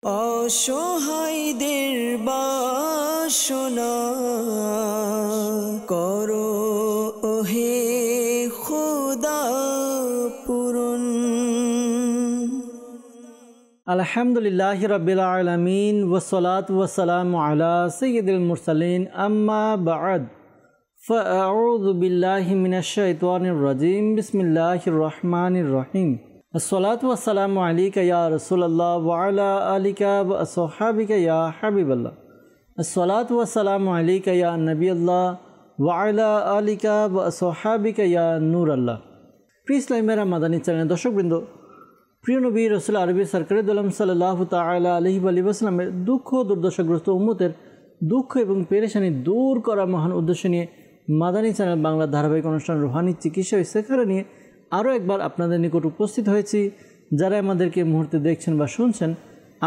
অসহায়দের বাসনা করো ওহে খোদা পূরণ। আলহামদুলিল্লাহি রাব্বিল আলামিন ওয়াসসালাতু ওয়াসসালামু আলা সাইয়্যিদিল মুরসালিন আম্মা বা'দ ফাআউযু বিল্লাহি মিনাশ শাইতানির রাজীম বিসমিল্লাহির রহমানির রহিম। আসসালাতু ওয়াসসালামু আলাইকা ইয়া রাসূলুল্লাহ ওয়া আলা আলিকা ওয়া আসহাবিকা ইয়া হাবিবাল্লাহ। আসসালাতু ওয়াসসালামু আলাইকা ইয়া নবিয়াল্লাহ ওয়া আলা আলিকা ওয়া আসহাবিকা ইয়া নূরাল্লাহ। প্রিয় ইসলামের মাদানী চ্যানেল দর্শকবৃন্দ, প্রিয় নবী রাসূল আরবি সরকারে দোলাম সাল্লাল্লাহু তাআলা আলাইহি ওয়া সাল্লামের দুঃখ দুর্দশাগ্রস্ত উম্মতের দুঃখ এবং পেরেশানি দূর করা মহান উদ্দেশ্য নিয়ে মাদানী চ্যানেল বাংলা ধারাবাহিক অনুষ্ঠান রুহানি চিকিৎসা ও ইস্তেখারা নিয়ে আরও একবার আপনাদের নিকট উপস্থিত হয়েছি। যারা আমাদেরকে মুহূর্তে দেখছেন বা শুনছেন,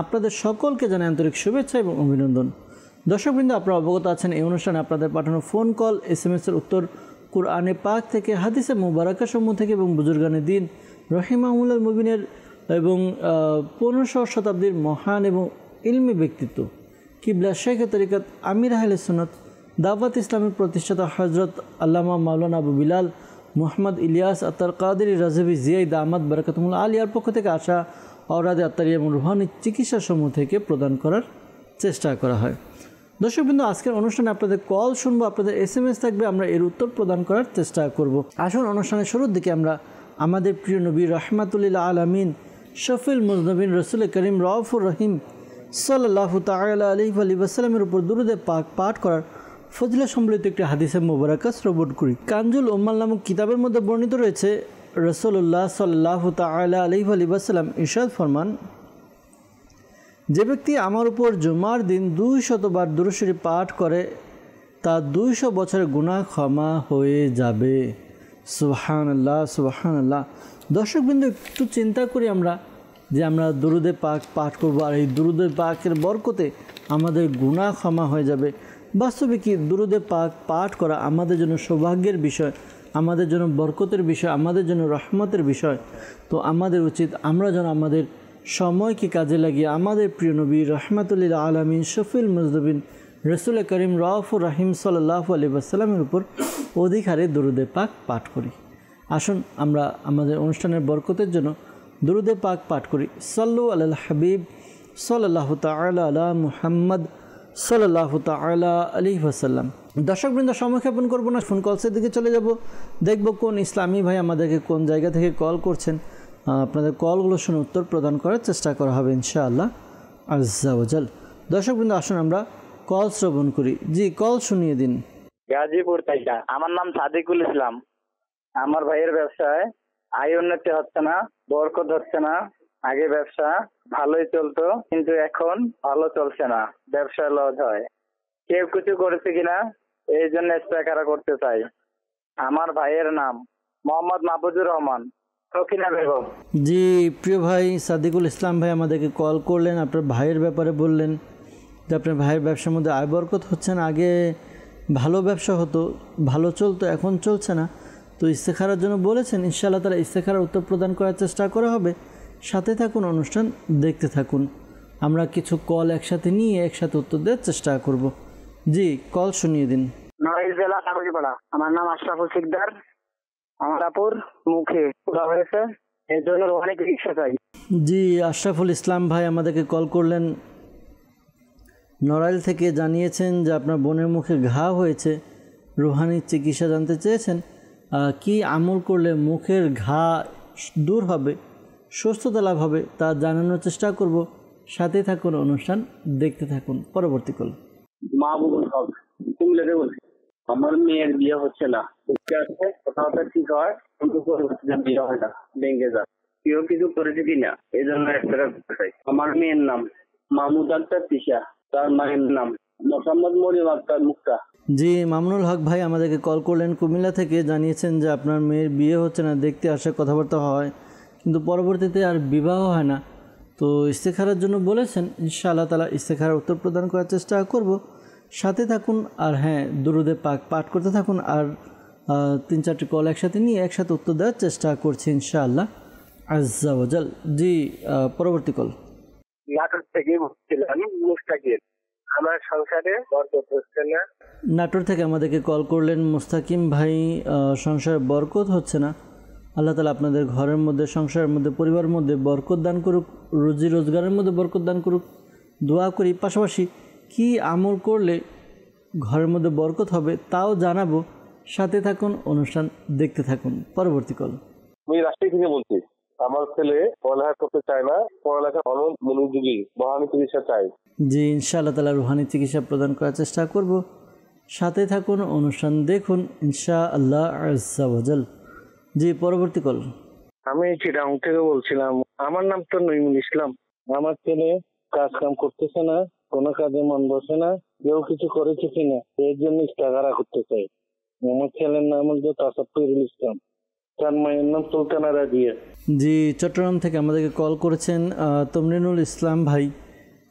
আপনাদের সকলকে জানাই আন্তরিক শুভেচ্ছা এবং অভিনন্দন। দর্শকবৃন্দ, আপনারা অবগত আছেন এই অনুষ্ঠানে আপনাদের পাঠানো ফোন কল SMS-এর উত্তর কুরআনে পাক থেকে, হাদিসে মুবারাকা সমূহ থেকে এবং বুজুর্গানে দিন রহিমাহুল্লাহ মুবিনের এবং 1500 শতাব্দীর মহান এবং ইলমি ব্যক্তিত্ব কিবলা শেখ তরিকত আমির আহলে সুন্নাত দাওয়াত ইসলামের প্রতিষ্ঠাতা হজরত আল্লামা মাওলানা আবু বিলাল মোহাম্মদ ইলিয়াস আত্তার কাদেরী রাজভী জিয়াই দামাত বারাকাতুহুল আলিয়ার পক্ষ থেকে আসা অওরাদে আত্তারি এবং রুহানি চিকিৎসা সমূহ থেকে প্রদান করার চেষ্টা করা হয়। দর্শকবৃন্দ, আজকের অনুষ্ঠানে আপনাদের কল শুনবো, আপনাদের SMS থাকবে, আমরা এর উত্তর প্রদান করার চেষ্টা করব। আসুন অনুষ্ঠানের শুরুর দিকে আমরা আমাদের প্রিয় নবী রাহমাতুল্লিল আলামিন শফিল মুজনবিন রসুল করিম রউফুর রহিম সাল্লাল্লাহু তাআলা আলাইহি ওয়া সাল্লামের উপর দুরূদে পাক পাঠ করার ফজিলত সম্বলিত একটি হাদিসে মুবারাকা শ্রবণ করি। কানজুল উম্মাল নামক কিতাবের মধ্যে বর্ণিত রয়েছে, রাসূলুল্লাহ সাল্লাল্লাহু তাআলা আলাইহি ওয়া সাল্লাম ইরশাদ ফরমান, যে ব্যক্তি আমার উপর জুমার দিন 200 বার দুরূদ শরীফ পাঠ করে তা 200 বছরের গুনাহ ক্ষমা হয়ে যাবে। সুবহানাল্লাহ, সুবহানাল্লাহ। দর্শকবৃন্দ, একটু চিন্তা করি আমরা যে আমরা দুরূদে পাক পাঠ করব আর এই দুরূদে পাকের বরকতে আমাদের গুনাহ ক্ষমা হয়ে যাবে। বাস্তবে কি দুরূদে পাক পাঠ করা আমাদের জন্য সৌভাগ্যের বিষয়, আমাদের জন্য বরকতের বিষয়, আমাদের জন্য রহমতের বিষয়। তো আমাদের উচিত আমরা যেন আমাদের সময়কে কাজে লাগিয়ে আমাদের প্রিয় নবী রাহমাতুল্লিল আলামিন শফিল মুজনবিন রসুল করিম রউফুর রহিম সাল্লাল্লাহু আলাইহি ওয়া সাল্লামের উপর অধিক হারে দুরূদে পাক পাঠ করি। আসুন আমরা আমাদের অনুষ্ঠানের বরকতের জন্য দুরূদে পাক পাঠ করি। সাল্লু আলাল হাবিব সাল্লাল্লাহু তাআলা আলা মুহাম্মদ সাল্লাল্লাহু তাআলা আলাইহি ওয়া সাল্লাম। দর্শকবৃন্দ, সময় ক্ষেপণ করব না, ফোন কলসের দিকে চলে যাব, দেখব কোন ইসলামী ভাই আমাদেরকে কোন জায়গা থেকে কল করছেন। আপনাদের কলগুলো শুনে উত্তর প্রদান করার চেষ্টা করা হবে ইনশাআল্লাহ আজ্জা ওয়া জাল। দর্শকবৃন্দ, আসুন আমরা কল শ্রবণ করি। জি, কল শুনিয়ে দিন। গাজীপুর থেকে। আমার নাম সাদিকুল ইসলাম। আমার ভাইয়ের ব্যবসায় আয় উন্নতি হচ্ছে না, বরকত হচ্ছে না। আগে ব্যবসা ভালোই চলতো, কিন্তু এখন ভালো চলছে না, ব্যবসায় লস হয়। কেউ কিছু করেছে কিনা এই জন্য ইস্তেখারা করতে চাই। আমার ভাইয়ের নাম মোহাম্মদ মাহফুজুর রহমান, সখিনা বেগম। জি, প্রিয় ভাই সাদিকুল ইসলাম ভাই আমাদেরকে কল করলেন, আপনার ভাইয়ের ব্যাপারে বললেন যে আপনার ভাইয়ের ব্যবসার মধ্যে আয় বরকত হচ্ছে না। আগে ভালো ব্যবসা হতো, ভালো চলতো, এখন চলছে না। তো ইস্তেখারার জন্য বলেছেন, ইনশাআল্লাহ তারা ইস্তেখারার উত্তর প্রদান করার চেষ্টা করা হবে। সাথে থাকুন, অনুষ্ঠান দেখতে থাকুন। আমরা কিছু কল একসাথে নিয়ে একসাথে উত্তর দেওয়ার চেষ্টা করব। জি, কল শুনিয়ে দিন। নড়াইল জেলা কাগজপাড়া। আমার নাম আশরাফুল সিকদার। আমারাপুর মুখে পুরা হয়েছে, এর জন্য অনেক চিকিৎসা চাই। জি, আশরাফুল ইসলাম ভাই আমাদেরকে কল করলেন নড়াইল থেকে, জানিয়েছেন যে আপনার বোনের মুখে ঘা হয়েছে, রুহানি চিকিৎসা জানতে চেয়েছেন। কি আমল করলে মুখের ঘা দূর হবে, সুস্থতা লাভ হবে তা জানানোর চেষ্টা করব। সাথে থাকুন, অনুষ্ঠান দেখতে থাকুন। পরবর্তী কল। মাহবুবুল হক, কুমিল্লা বলছি। আমার মেয়ের বিয়ে হচ্ছে না, কথাবার্তা ঠিক হয় কিন্তু বিয়ে হয় না, ভেঙে যায়। কেউ কিছু করেছে কিনা এই জন্য আমার মেয়ের নাম মাহমুদ আক্তার তিশা, তার মায়ের নাম মোহাম্মদ মরিয়ম আক্তার মুক্তা। জি, মামুনুল হক ভাই আমাদেরকে কল করলেন কুমিল্লা থেকে, জানিয়েছেন যে আপনার মেয়ের বিয়ে হচ্ছে না, দেখতে আসে, কথাবার্তা হয় কিন্তু পরবর্তীতে আর বিবাহ হয় না। তো ইস্তেখারার জন্য বলেছেন, ইনশাআল্লাহ তাআলা ইস্তেখারার উত্তর প্রদান করার চেষ্টা করব। সাথে থাকুন, আর হ্যাঁ, দুরূদে পাক পাঠ করতে থাকুন। আর 3-4টি কল একসাথে নিয়ে একসাথে উত্তর দেওয়ার চেষ্টা করছি ইনশাআল্লাহ আজ্জা ওয়া জাল। জি, পরবর্তী কল। নাটোর থেকে বলছিলাম, মুস্তাকিম। আমার সংসারে বরকত হচ্ছে না। নাটোর থেকে আমাদেরকে কল করলেন মুস্তাকিম ভাই, সংসারে বরকত হচ্ছে না। আল্লাহ তাআলা আপনাদের ঘরের মধ্যে, সংসারের মধ্যে, পরিবারের মধ্যে বরকত দান করুক, রুজি রোজগারের মধ্যে বরকত দান করুক, দোয়া করি। পাশাপাশি কি আমল করলে ঘরের মধ্যে বরকত হবে তাও জানাবো। সাথে থাকুন, অনুষ্ঠান দেখতে থাকুন। পরবর্তী কল। আমি রাজশাহী থেকে বলছি। আমার ছেলে পড়ালেখা করতে চায় না, পড়ালেখা মনোযোগী, মহানি চিকিৎসা চাই। জি, ইনশাআল্লাহ তাআলা রুহানি চিকিৎসা প্রদান করার চেষ্টা করব। সাথে থাকুন, অনুষ্ঠান দেখুন ইনশাআল্লাহ আজ্জা ওয়াজাল। জি, পরবর্তী কল। আমি চিটাং থেকে বলছিলাম। আমার নাম তো নইমুল ইসলাম। আমার ছেলে কাজ কাম করতেছে না, কোনো কাজে মন বসে না, কেউ কিছু করেছে কিনা এর জন্য ইস্তেখারা করতে চাই। আমার ছেলের নাম হচ্ছে তাসাফফুরুল ইসলাম, তার মায়ের নাম সুলতানা রাজিয়া। জি, চট্টগ্রাম থেকে আমাদেরকে কল করেছেন তমরিনুল ইসলাম ভাই।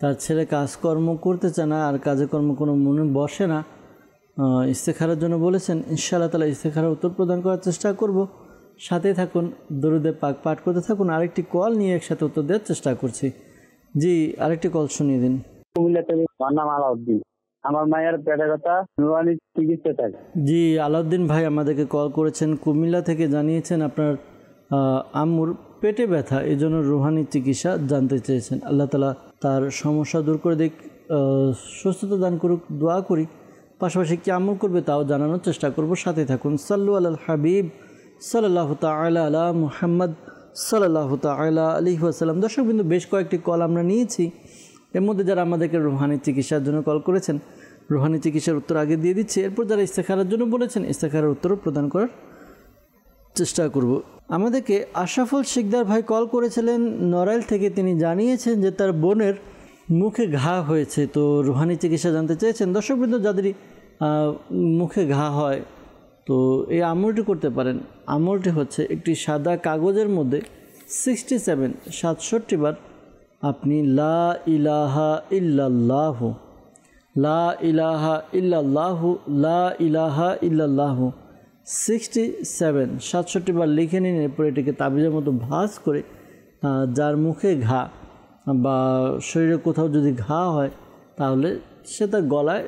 তার ছেলে কাজকর্ম করতে চায় না, আর কাজে কর্ম কোনো মনে বসে না। ইস্তেখারার জন্য বলেছেন। ইনশাআল্লাহ তাআলা ইস্তেখারার উত্তর প্রদান করার চেষ্টা করব। সাথে থাকুন, দরুদে পাক পাঠ করতে থাকুন। আরেকটি কল নিয়ে একসাথে উত্তর দেওয়ার চেষ্টা করছি। জি, আরেকটি কল শুনিয়ে দিন। কুমিল্লা থেকে। আমার নাম আলাউদ্দিন। আমার মায়ের পেটে ব্যথা, নুরানি চিকিৎসা চাই। জি, আলাউদ্দিন ভাই আমাদেরকে কল করেছেন কুমিল্লা থেকে, জানিয়েছেন আপনার আম্মুর পেটে ব্যথা, এই জন্য রুহানি চিকিৎসা জানতে চেয়েছেন। আল্লাহ তাআলা তার সমস্যা দূর করে দিক, সুস্থতা দান করুক, দোয়া করি। পাশাপাশি কি আমল করবে তাও জানানোর চেষ্টা করব। সাথে থাকুন। সাল্লু আলাল হাবিব সাল্লাল্লাহু তাআলা আলা মুহাম্মদ সাল্লাল্লাহু তাআলা আলাইহি ওয়াসাল্লাম। দর্শকবৃন্দ, বেশ কয়েকটি কল আমরা নিয়েছি। এর মধ্যে যারা আমাদেরকে রুহানি চিকিৎসার জন্য কল করেছেন, রুহানি চিকিৎসার উত্তর আগে দিয়ে দিচ্ছে। এরপর যারা ইস্তেখারার জন্য বলেছেন, ইস্তেখারার উত্তরও প্রদান করার চেষ্টা করব। আমাদেরকে আশরাফুল শিকদার ভাই কল করেছিলেন নড়াইল থেকে। তিনি জানিয়েছেন যে তার বোনের মুখে ঘা হয়েছে, তো রুহানি চিকিৎসা জানতে চেয়েছেন। দর্শকবৃন্দ, যাদেরই মুখে ঘা হয় তো এই আমলটি করতে পারেন। আমলটি হচ্ছে একটি সাদা কাগজের মধ্যে 67 বার আপনি লা ইলাহা ইল্লাল্লাহু, লা ইলাহা ইল্লাল্লাহু, লা ইলাহা ইল্লাল্লাহু 67 বার লিখে নিন। এরপর এটিকে তাবিজের মতো ভাঁজ করে যার মুখে ঘা বা শরীরে কোথাও যদি ঘা হয় তাহলে সে তার গলায়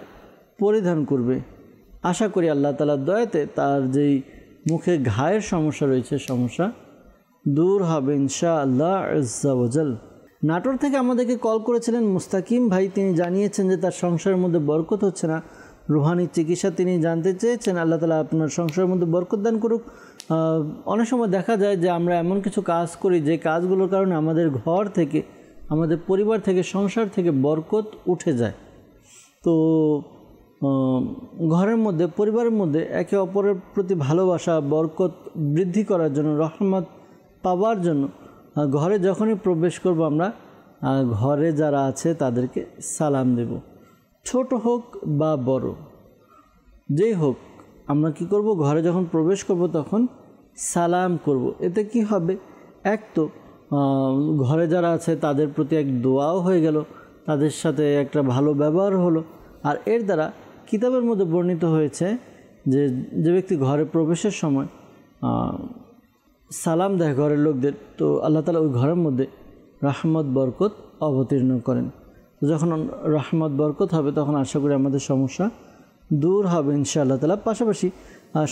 পরিধান করবে। আশা করি আল্লাহ তাআলার দয়াতে তার যেই মুখে ঘায়ের সমস্যা রয়েছে, সমস্যা দূর হবে ইনশাআল্লাহ আজ্জা ওয়াজাল। নাটোর থেকে আমাদেরকে কল করেছিলেন মুস্তাকিম ভাই। তিনি জানিয়েছেন যে তার সংসারের মধ্যে বরকত হচ্ছে না, রুহানি চিকিৎসা তিনি জানতে চেয়েছেন। আল্লাহ তাআলা আপনার সংসারের মধ্যে বরকত দান করুক। অনেক সময় দেখা যায় যে আমরা এমন কিছু কাজ করি যে কাজগুলোর কারণে আমাদের ঘর থেকে, আমাদের পরিবার থেকে, সংসার থেকে বরকত উঠে যায়। তো ঘরের মধ্যে, পরিবারের মধ্যে একে অপরের প্রতি ভালোবাসা, বরকত বৃদ্ধি করার জন্য, রহমত পাওয়ার জন্য ঘরে যখনই প্রবেশ করব আমরা ঘরে যারা আছে তাদেরকে সালাম দেব, ছোট হোক বা বড় যেই হোক। আমরা কি করব, ঘরে যখন প্রবেশ করব তখন সালাম করব। এতে কি হবে, এক তো ঘরে যারা আছে তাদের প্রতি এক দোয়াও হয়ে গেল, তাদের সাথে একটা ভালো ব্যবহার হলো। আর এর দ্বারা কিতাবের মধ্যে বর্ণিত হয়েছে যে যে ব্যক্তি ঘরে প্রবেশের সময় সালাম দেয় ঘরের লোকদের, তো আল্লাহ তাআলা ওই ঘরের মধ্যে রহমত বরকত অবতীর্ণ করেন। যখন রহমত বরকত হবে তখন আশা করি আমাদের সমস্যা দূর হবে ইনশাআল্লাহ তাআলা। পাশাপাশি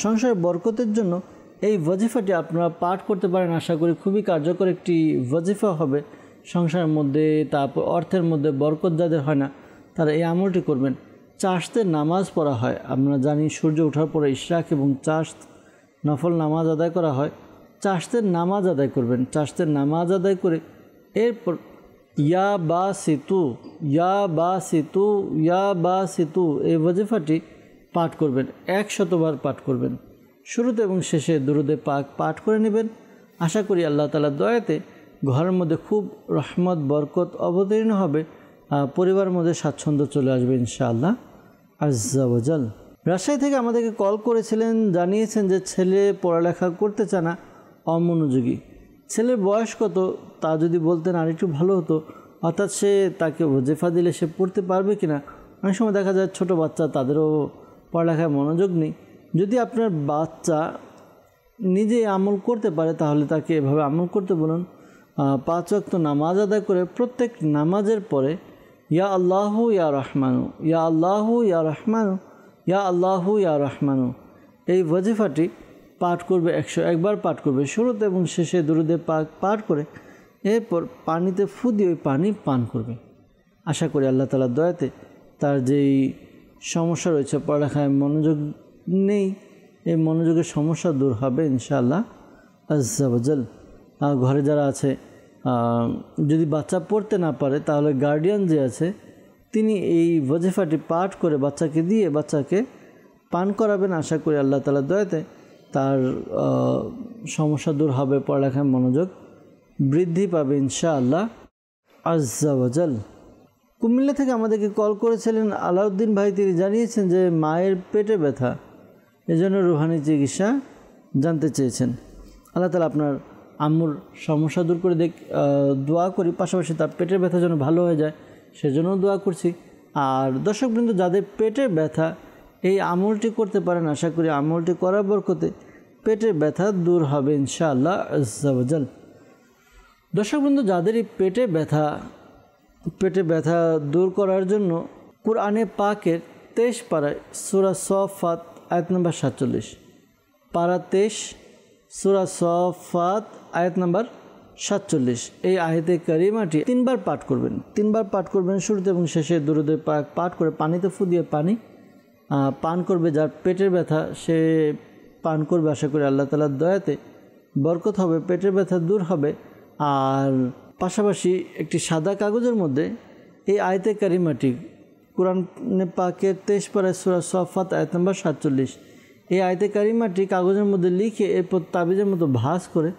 সংসারের বরকতের জন্য এই ওয়াজিফাটি আপনারা পাঠ করতে পারেন। আশা করি খুবই কার্যকর একটি ওয়াজিফা হবে সংসারের মধ্যে। তারপর অর্থের মধ্যে বরকত যাদের হয় না তারা এই আমলটি করবেন। চাশতের নামাজ পড়া হয়, আমরা জানি সূর্য ওঠার পরে ইশরাক এবং চাশত নফল নামাজ আদায় করা হয়। চাশতের নামাজ আদায় করবেন। চাশতের নামাজ আদায় করে এরপর ইয়া বা সিতু, ইয়া বা সিতু, ইয়া বা সিতু এই ওয়াজিফাটি পাঠ করবেন। 100 বার পাঠ করবেন। শুরুতে এবং শেষে দুরুদে পাক পাঠ করে নেবেন। আশা করি আল্লাহ তাআলার দয়াতে ঘরের মধ্যে খুব রহমত বরকত অবতীর্ণ হবে, পরিবারের মধ্যে স্বাচ্ছন্দ্য চলে আসবে ইনশাআল্লাহ আজ্জা ওয়াজাল। রাজশাহী থেকে আমাদেরকে কল করেছিলেন, জানিয়েছেন যে ছেলে পড়ালেখা করতে চায় না, অমনোযোগী। ছেলের বয়স কত তা যদি বলতেন আরেকটু ভালো হতো, অর্থাৎ সে তাকে ওয়াজিফা দিলে সে পড়তে পারবে কিনা। অনেক সময় দেখা যায় ছোট বাচ্চা, তাদেরও পড়ালেখায় মনোযোগ নেই। যদি আপনার বাচ্চা নিজে আমল করতে পারে তাহলে তাকে এভাবে আমল করতে বলুন। 5 ওয়াক্ত নামাজ আদায় করে প্রত্যেক নামাজের পরে ইয়া আল্লাহু ইয়া রহমানু, ইয়া আল্লাহু ইয়া রহমানু, ইয়া আল্লাহু ইয়া রহমানু এই ওয়াজিফাটি পাঠ করবে। 101 বার পাঠ করবে শুরুতে এবং শেষে দুরুদে পাক পাঠ করে এরপর পানিতে ফু দিয়ে ওই পানি পান করবে। আশা করি আল্লাহ তাআলার দয়াতে তার যেই সমস্যা রয়েছে, পড়ালেখায় মনোযোগ নেই, এই মনোযোগের সমস্যা দূর হবে ইনশাআল্লাহ আজ্জা ওয়াজাল। ঘরে যারা আছে যদি বাচ্চা পড়তে না পারে তাহলে গার্ডিয়ান যে আছে তিনি এই ওয়াজিফাটি পাঠ করে বাচ্চাকে দিয়ে বাচ্চাকে পান করাবেন। আশা করি আল্লাহ তাআলার দয়াতে তার সমস্যা দূর হবে, পড়ালেখায় মনোযোগ বৃদ্ধি পাবে ইনশাআল্লাহ আজ্জা ওয়াজাল। কুমিল্লা থেকে আমাদেরকে কল করেছিলেন আলাউদ্দিন ভাই, তিনি জানিয়েছেন যে মায়ের পেটে ব্যথা, এজন্য রুহানি চিকিৎসা জানতে চেয়েছেন। আল্লাহ তাআলা আপনার আম্মুর সমস্যা দূর করে দোয়া করি, পাশাপাশি তার পেটের ব্যথা যেন ভালো হয়ে যায় সেজন্যও দোয়া করছি। আর দর্শকবৃন্দ, যাদের পেটের ব্যথা এই আমলটি করতে পারেন, আশা করি আমলটি করার বরকতে পেটের ব্যথা দূর হবে ইনশাআল্লাহ আজ্জা ওয়াজাল। দর্শকবৃন্দ, যাদের এই পেটে ব্যথা দূর করার জন্য কুরআনে পাকের 23 পারায় সূরা সফাত আয়াত নম্বর 47, পারা 23 সূরা সফাত আয়াত নম্বর 47 এই আয়াতে কারিমাটি 3 বার পাঠ করবেন। 3 বার পাঠ করবেন শুরুতে এবং শেষে দুরুদে পাক পাঠ করে পানিতে ফু দিয়ে পানি পান করবে। যার পেটের ব্যথা সে পান করবে, আশা করি আল্লাহ তাআলার দয়াতে বরকত হবে, পেটের ব্যথা দূর হবে। আর পাশাপাশি একটি সাদা কাগজের মধ্যে এই আয়াতে কারিমাটি কুরআনে পাকের 23 পারায় সূরা সফাত আয়াত নম্বর 47 এই আয়াতে কারিমাটি কাগজের মধ্যে লিখে এরপর তাবিজের মতো ভাঁজ করে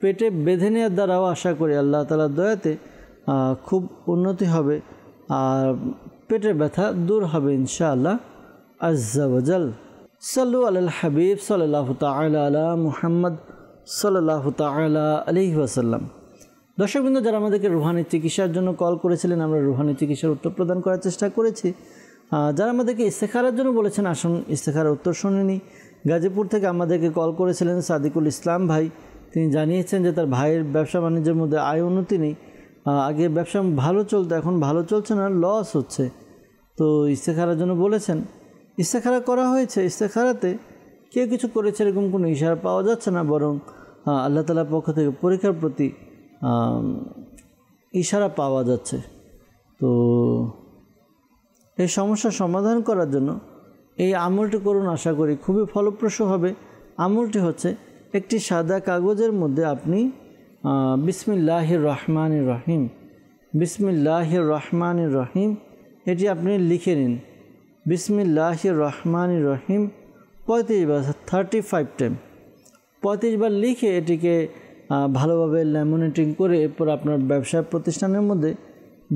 পেটে বেঁধে নেওয়ার দ্বারাও আশা করি আল্লাহ তাআলার দয়াতে খুব উন্নতি হবে আর পেটের ব্যথা দূর হবে ইনশাআল্লাহ আজ্জা ওয়াজাল। সাল্লু আলাল হাবিব সাল্লাল্লাহু তাআলা আলা মুহাম্মদ সাল্লাল্লাহু তাআলা আলাইহি ওয়াসাল্লাম। দর্শকবৃন্দ, যারা আমাদেরকে রুহানি চিকিৎসার জন্য কল করেছিলেন, আমরা রুহানি চিকিৎসার উত্তর প্রদান করার চেষ্টা করেছি। যারা আমাদেরকে ইস্তেখারার জন্য বলেছেন, আসুন ইস্তেখারার উত্তর শুনিনি। গাজীপুর থেকে আমাদেরকে কল করেছিলেন সাদিকুল ইসলাম ভাই, তিনি জানিয়েছেন যে তার ভাইয়ের ব্যবসা বাণিজ্যের মধ্যে আয় উন্নতি নেই। আগে ব্যবসা ভালো চলতো, এখন ভালো চলছে না, লস হচ্ছে। তো ইস্তেখারার জন্য বলেছেন, ইস্তেখারা করা হয়েছে। ইস্তেখারাতে কেউ কিছু করেছে এরকম কোনো ইশারা পাওয়া যাচ্ছে না, বরং আল্লাহ তাআলার পক্ষ থেকে পরীক্ষার প্রতি ইশারা পাওয়া যাচ্ছে। তো এই সমস্যার সমাধান করার জন্য এই আমলটি করুন, আশা করি খুবই ফলপ্রসূ হবে। আমলটি হচ্ছে একটি সাদা কাগজের মধ্যে আপনি বিসমিল্লাহির রহমানির রহিম, বিসমিল্লাহির রহমানির রহিম এটি আপনি লিখে নিন। বিসমিল্লাহির রহমানির রহিম 35 বার, 35 টাইম 35 বার লিখে এটিকে ভালোভাবে ল্যামিনেটিং করে এরপর আপনার ব্যবসা প্রতিষ্ঠানের মধ্যে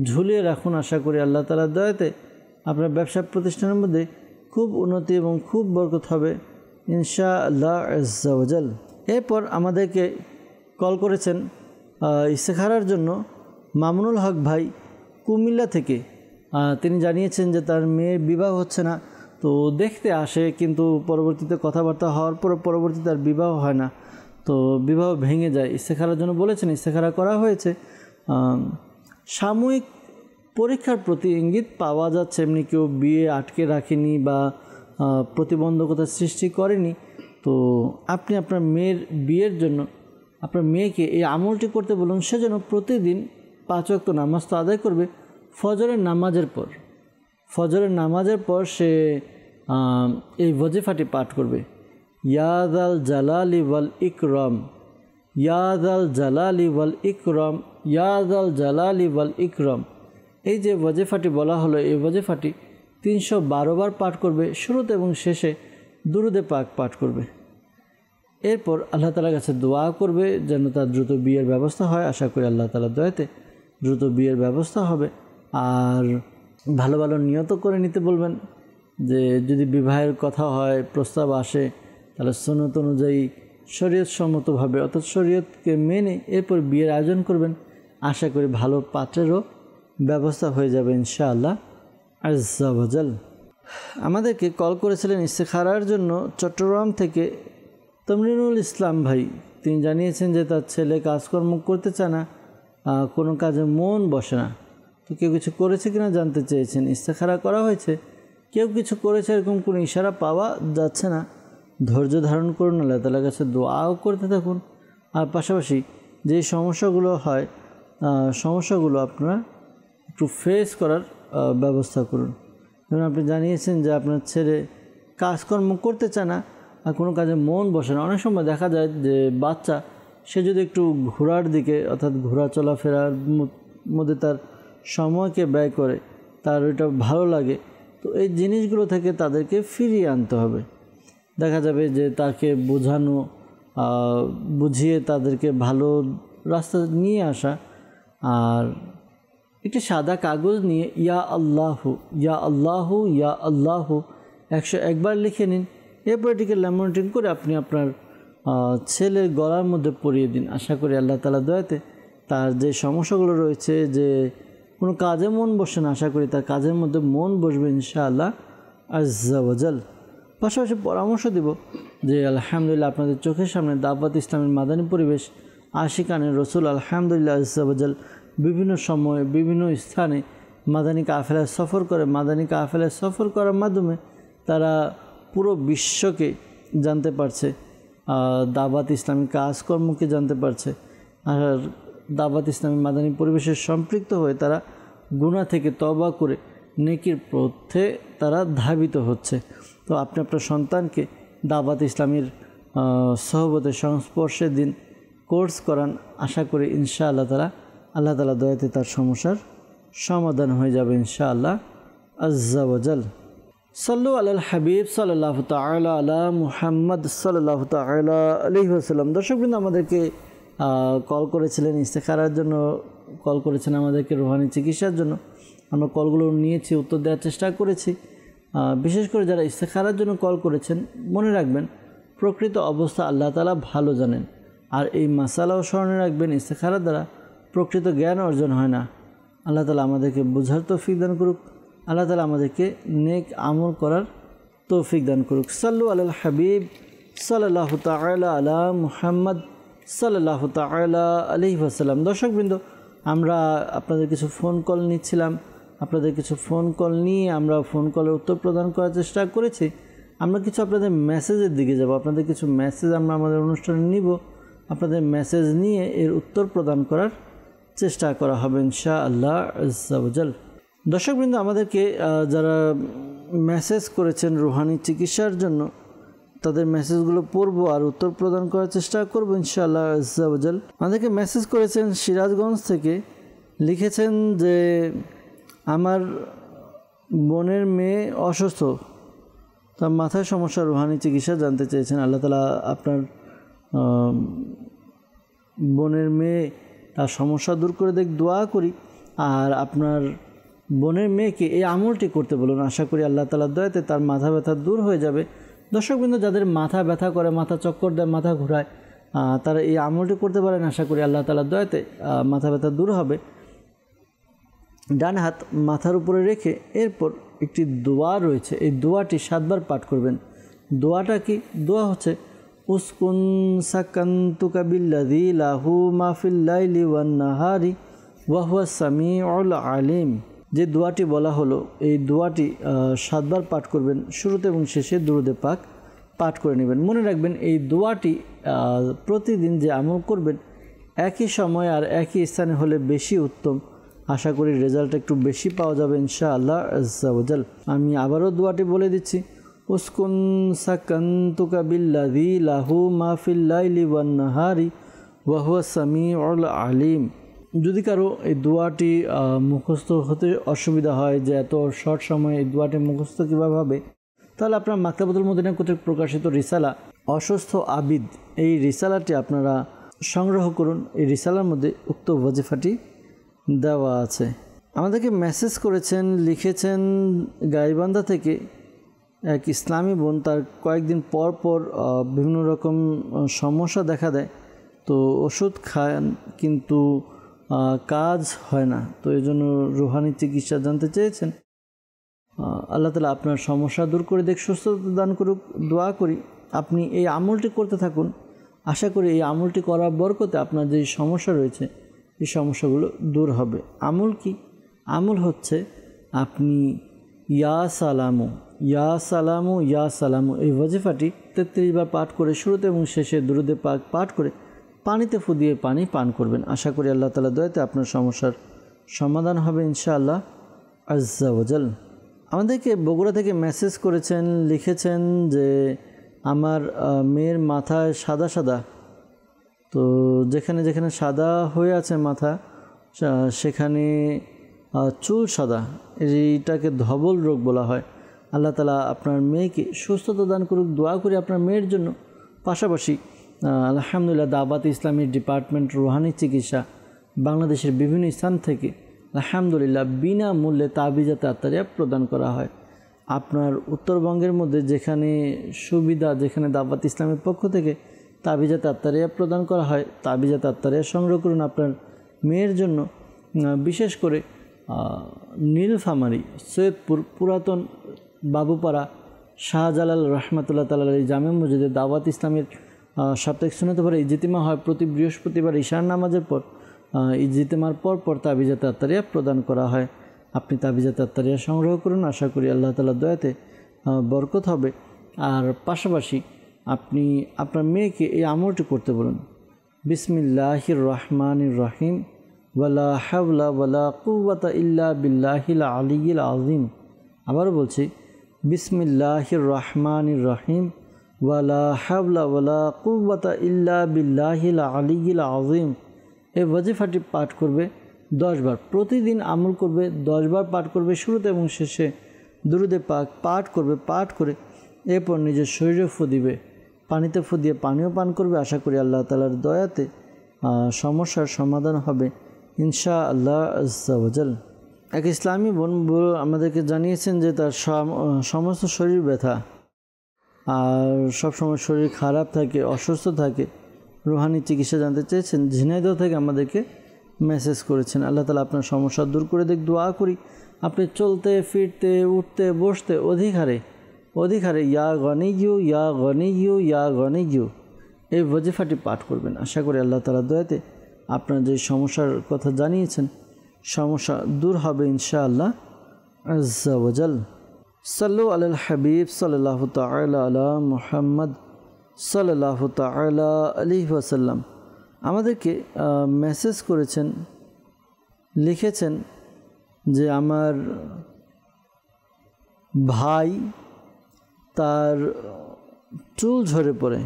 ঝুলিয়ে রাখুন। আশা করি আল্লাহ তাআলার দয়াতে আপনার ব্যবসা প্রতিষ্ঠানের মধ্যে খুব উন্নতি এবং খুব বরকত হবে ইনশাআল্লাহ আজ্জা ওয়াজাল। এরপর আমাদেরকে কল করেছেন ইস্তেখারার জন্য মামুনুল হক ভাই কুমিল্লা থেকে। তিনি জানিয়েছেন যে তার মেয়ের বিবাহ হচ্ছে না, তো দেখতে আসে, কিন্তু পরবর্তীতে কথাবার্তা হওয়ার পর পরবর্তীতে আর বিবাহ হয় না, তো বিবাহ ভেঙে যায়। ইস্তেখারার জন্য বলেছেন, ইস্তেখারা করা হয়েছে। সাময়িক পরীক্ষার প্রতি ইঙ্গিত পাওয়া যাচ্ছে, এমনি কেউ বিয়ে আটকে রাখেনি বা প্রতিবন্ধকতা সৃষ্টি করেনি। তো আপনি আপনার মেয়ের বিয়ের জন্য আপনার মেয়েকে এই আমলটি করতে বলুন। সেজন্য প্রতিদিন 5 ওয়াক্ত নামাজ তো আদায় করবে, ফজরের নামাজের পর, ফজরের নামাজের পর সে এই ওয়াজিফাটি পাঠ করবে। ইয়াদাল জালালি ওয়াল ইকরাম, ইয়াদাল জালালি ওয়াল ইকরাম, ইয়াদাল জালালি ওয়াল ইকরাম এই যে ওয়াজিফাটি বলা হলো, এই ওয়াজিফাটি 312 বার পাঠ করবে, শুরুতে এবং শেষে দুরুদে পাক পাঠ করবে। এরপর আল্লাহ তাআলার কাছে দোয়া করবে যেন তার দ্রুত বিয়ের ব্যবস্থা হয়। আশা করি আল্লাহ তাআলার দয়াতে দ্রুত বিয়ের ব্যবস্থা হবে। আর ভালো ভালো নিয়ত করে নিতে বলবেন যে যদি বিবাহের কথা হয়, প্রস্তাব আসে, তাহলে সুন্নত অনুযায়ী শরীয়ত সম্মতভাবে অর্থাৎ শরীয়তকে মেনে এরপর বিয়ের আয়োজন করবেন। আশা করি ভালো পাত্রেরও ব্যবস্থা হয়ে যাবে ইনশাআল্লাহ আজ্জা ওয়াজাল। আমাদেরকে কল করেছিলেন ইস্তেখারার জন্য চট্টগ্রাম থেকে তমরিনুল ইসলাম ভাই। তিনি জানিয়েছেন যে তার ছেলে কাজকর্ম করতে চায় না, কোনো কাজে মন বসে না। তো কেউ কিছু করেছে কিনা জানতে চেয়েছেন, ইস্তেখারা করা হয়েছে, কেউ কিছু করেছে এরকম কোনো ইশারা পাওয়া যাচ্ছে না, ধৈর্য ধারণ করুন, আল্লাহ তাআলার কাছে দোয়াও করতে থাকুন। আর পাশাপাশি যে সমস্যাগুলো হয় সমস্যাগুলো আপনারা একটু ফেস করার ব্যবস্থা করুন। যেমন আপনি জানিয়েছেন যে আপনার ছেলে কাজকর্ম করতে চায় না আর কোনো কাজে মন বসে না। অনেক সময় দেখা যায় যে বাচ্চা সে যদি একটু ঘোরার দিকে অর্থাৎ ঘোরা চলাফেরার মধ্যে তার সময়কে ব্যয় করে, তার ওইটা ভালো লাগে, তো এই জিনিসগুলো থেকে তাদেরকে ফিরিয়ে আনতে হবে। দেখা যাবে যে তাকে বোঝানো, বুঝিয়ে তাদেরকে ভালো রাস্তা নিয়ে আসা। আর একটি সাদা কাগজ নিয়ে ইয়া আল্লাহু ইয়া আল্লাহু ইয়া আল্লাহু 101 বার লিখে নিন। এরপর এটিকে ল্যামিনেটিং করে আপনি আপনার ছেলের গলার মধ্যে পরিয়ে দিন। আশা করি আল্লাহ তাআলা দয়াতে তার যে সমস্যাগুলো রয়েছে, যে কোনো কাজে মন বসে না, আশা করি তার কাজের মধ্যে মন বসবে ইনশাআল্লাহ আজ্জা ওয়া জাল। পাশাপাশি পরামর্শ দেব যে আলহামদুলিল্লাহ আপনাদের চোখের সামনে দাওয়াত ইসলামের মাদানী পরিবেশ, আশিকানে রসুল আলহামদুলিল্লাহ আজ্জা ওয়া জাল বিভিন্ন সময়ে বিভিন্ন স্থানে মাদানী কাফেলায় সফর করে। মাদানী কাফেলায় সফর করার মাধ্যমে তারা পুরো বিশ্বকে জানতে পারছে, দাওয়াত ইসলামী কাজকর্মকে জানতে পারছে। আর দাওয়াত ইসলামী মাদানী পরিবেশের সম্পৃক্ত হয়ে তারা গুনাহ থেকে তওবা করে নেকির পথে তারা ধাবিত হচ্ছে। তো আপনি আপনার সন্তানকে দাওয়াত ইসলামীর সহবতের সংস্পর্শে দিন, কোর্স করান। আশা করি ইনশাআল্লাহ আল্লাহ তাআলা দয়াতে তার সমস্যার সমাধান হয়ে যাবে ইনশাআল্লাহ আজ্জা ওয়া জাল। সাল্লু আলাল হাবিব সাল্লাল্লাহু তাআলা আলা মুহাম্মদ সাল্লাল্লাহু তাআলা আলাইহি ওয়াসাল্লাম। দর্শকবৃন্দ আমাদেরকে কল করেছিলেন ইস্তেখারার জন্য, কল করেছেন আমাদেরকে রুহানি চিকিৎসার জন্য। আমরা কলগুলো নিয়েছি, উত্তর দেওয়ার চেষ্টা করেছি। বিশেষ করে যারা ইস্তেখারার জন্য কল করেছেন, মনে রাখবেন প্রকৃত অবস্থা আল্লাহ তাআলা ভালো জানেন। আর এই মাসালাও স্মরণে রাখবেন, ইস্তেখারার দ্বারা প্রকৃত জ্ঞান অর্জন হয় না। আল্লাহ তাআলা আমাদেরকে বুঝার তৌফিক দান করুক, আল্লাহ তাআলা আমাদেরকে নেক আমল করার তৌফিক দান করুক। সাল্লু আলাল হাবিব সাল্লাল্লাহু তাআলা আলা মুহাম্মদ সাল্লাল্লাহু তাআলা আলাইহি ওয়াসাল্লাম। দর্শকবৃন্দ, আমরা আপনাদের কিছু ফোন কল নিচ্ছিলাম। আপনাদের কিছু ফোন কল নিয়ে আমরা ফোন কলের উত্তর প্রদান করার চেষ্টা করেছি। আমরা কিছু আপনাদের মেসেজের দিকে যাব। আপনাদের কিছু মেসেজ আমরা আমাদের অনুষ্ঠানে নিব, আপনাদের মেসেজ নিয়ে এর উত্তর প্রদান করার চেষ্টা করা হবে ইনশাআল্লাহ আজ্জা ওয়া জাল। দর্শকবৃন্দ, আমাদেরকে যারা মেসেজ করেছেন রুহানি চিকিৎসার জন্য, তাদের মেসেজগুলো পড়ব আর উত্তর প্রদান করার চেষ্টা করব ইনশাআল্লাহ আজ্জা ওয়া জাল। আমাদেরকে মেসেজ করেছেন সিরাজগঞ্জ থেকে, লিখেছেন যে আমার বোনের মেয়ে অসুস্থ, তার মাথায় সমস্যা, রুহানি চিকিৎসা জানতে চেয়েছেন। আল্লাহ তাআলা আপনার বোনের মেয়ে তার সমস্যা দূর করে দেখ, দোয়া করি। আর আপনার বোনের মেয়েকে এই আমলটি করতে বলুন। আশা করি আল্লাহ তাআলার দয়াতে তার মাথা ব্যথা দূর হয়ে যাবে। দর্শকবৃন্দ, যাদের মাথা ব্যথা করে, মাথা চক্কর দেয়, মাথা ঘোরায়, তারা এই আমলটি করতে পারেন। আশা করি আল্লাহ তাআলার দয়াতে মাথা ব্যথা দূর হবে। ডান হাত মাথার উপরে রেখে এরপর একটি দোয়া রয়েছে, এই দোয়াটি 7 বার পাঠ করবেন। দোয়াটা কি? দোয়া হচ্ছে উসকুন সাকান্তুকা বিল্লাযী লাহু মা ফিল লাইলি ওয়ান নাহারি ওয়া হুয়াস সামিউল আলিম। যে দোয়াটি বলা হলো, এই দোয়াটি 7 বার পাঠ করবেন। শুরুতে এবং শেষে দুরূদে পাক পাঠ করে নেবেন। মনে রাখবেন এই দোয়াটি প্রতিদিন যে আমল করবেন, একই সময় আর একই স্থানে হলে বেশি উত্তম। আশা করি রেজাল্ট একটু বেশি পাওয়া যাবে ইনশাআল্লাহ আজ্জা ওয়া জাল। আমি আবারও দোয়াটি বলে দিচ্ছি, উসকুন সাকান্তুকা বিল্লাযী লাহু মা ফিল লাইলি ওয়ান নাহারি ওয়া হুয়াস সামিউল আলিম। যদি কারো এই দোয়াটি মুখস্থ হতে অসুবিধা হয় যে এত শর্ট সময়ে এই দোয়াটি মুখস্থ কীভাবে হবে, তাহলে আপনার মাকতাবাতুল মদিনা কর্তৃক প্রকাশিত রিসালা অসুস্থ আবিদ, এই রিসালাটি আপনারা সংগ্রহ করুন। এই রিসালার মধ্যে উক্ত ওয়াজিফাটি দেওয়া আছে। আমাদেরকে মেসেজ করেছেন, লিখেছেন গাইবান্ধা থেকে এক ইসলামী বোন, তার কয়েকদিন পর পর বিভিন্ন রকম সমস্যা দেখা দেয়, তো ওষুধ খান কিন্তু কাজ হয় না। তো এই জন্য রুহানি চিকিৎসা জানতে চেয়েছেন। আল্লাহ তাআলা আপনার সমস্যা দূর করে দেখ, সুস্থতা দান করুক, দোয়া করি। আপনি এই আমলটি করতে থাকুন। আশা করি এই আমলটি করার বরকতে আপনার যে সমস্যা রয়েছে এই সমস্যাগুলো দূর হবে। আমল কি? আমল হচ্ছে আপনি ইয়া সালামু ইয়া সালামু ইয়া সালামু এই ওয়াজিফাটি 33 বার পাঠ করে শুরুতে এবং শেষে দুরূদে পাক পাঠ করে পানিতে ফু দিয়ে পানি পান করবেন। আশা করি আল্লাহ তাআলা দয়াতে আপনার সমস্যার সমাধান হবে ইনশাআল্লাহ আজ্জা ওয়াজাল। আমাদেরকে বগুড়া থেকে মেসেজ করেছেন, লিখেছেন যে আমার মেয়ের মাথায় সাদা সাদা, তো যেখানে যেখানে সাদা হয়ে আছে মাথা সেখানে চুল সাদা, এইটাকে ধবল রোগ বলা হয়। আল্লাহ তাআলা আপনার মেয়েকে সুস্থতা দান করুক, দোয়া করি আপনার মেয়ের জন্য। পাশাপাশি আলহামদুলিল্লাহ দাওয়াত ইসলামী ডিপার্টমেন্ট রুহানি চিকিৎসা বাংলাদেশের বিভিন্ন স্থান থেকে আলহামদুলিল্লাহ বিনামূল্যে তাবিজাতে আত্তারিয়া প্রদান করা হয়। আপনার উত্তরবঙ্গের মধ্যে যেখানে সুবিধা, যেখানে দাওয়াত ইসলামের পক্ষ থেকে তাবিজাতে আত্তারিয়া প্রদান করা হয়, তাবিজাতে আত্তারিয়া সংগ্রহ করুন আপনার মেয়ের জন্য। বিশেষ করে নীলফামারী, সৈয়দপুর, পুরাতন বাবুপাড়া, শাহজালাল রহমতুল্লাহ তাআলা জামে মসজিদে দাওয়াত ইসলামের সাপ্তাহিক সুন্নাত পরে ইজতিমা হয় প্রতি বৃহস্পতিবার ঈশার নামাজের পর। ইজতিমার পর তাবিজাতে আত্তারিয়া প্রদান করা হয়। আপনি তাবিজাতে আত্তারিয়া সংগ্রহ করুন, আশা করি আল্লাহ তাআলার দয়াতে বরকত হবে। আর পাশাপাশি আপনি আপনার মেয়েকে এই আমলটি করতে বলুন, বিসমিল্লাহির রহমানির রহিম ওয়ালা হাওলা ওয়ালা কুওয়াতা ইল্লা বিল্লাহিল আলিয়্যিল আযীম। আবারও বলছি, বিসমিল্লাহির রহমানির রহিম ওয়ালা হাওলা ওয়ালা কুওয়াতা ইল্লা বিল্লাহিল আলিয়্যিল আযীম। এই ওয়াজিফাটি পাঠ করবে 10 বার, প্রতিদিন আমল করবে 10 বার পাঠ করবে, শুরুতে এবং শেষে দুরূদে পাক পাঠ করবে। পাঠ করে এরপর নিজের শরীরে ফু দিবে, পানিতে ফু দিয়ে পানিও পান করবে। আশা করি আল্লাহ তাআলার দয়াতে সমস্যার সমাধান হবে ইনশাআল্লাহ আজ্জা ওয়াজাল। এক ইসলামী বোন আমাদেরকে জানিয়েছেন যে তার সমস্ত শরীর ব্যথা আর সবসময় শরীর খারাপ থাকে, অসুস্থ থাকে, রুহানি চিকিৎসা জানতে চেয়েছেন। ঝিনাইদহ থেকে আমাদেরকে মেসেজ করেছেন। আল্লাহ তাআলা আপনার সমস্যা দূর করে দেখ, দোয়া করি আপনি চলতে ফিরতে উঠতে বসতে অধিকারে ইয়া গনিয়ু ইয়া গনিয়ু ইয়া গনিয়ু এই ওয়াজিফাটি পাঠ করবেন। আশা করি আল্লাহ তাআলার দয়াতে আপনার যে সমস্যার কথা জানিয়েছেন সমস্যা দূর হবে ইনশাআল্লাহ আজ্জা ওয়াজাল। সাল্লু আলাল হাবিব সাল্লাল্লাহু তাআলা আলা মুহাম্মদ সাল্লাল্লাহু তাআলা আলাইহি ওয়াসাল্লাম। আমাদেরকে মেসেজ করেছেন, লিখেছেন যে আমার ভাই তার চুল ঝরে পড়ে,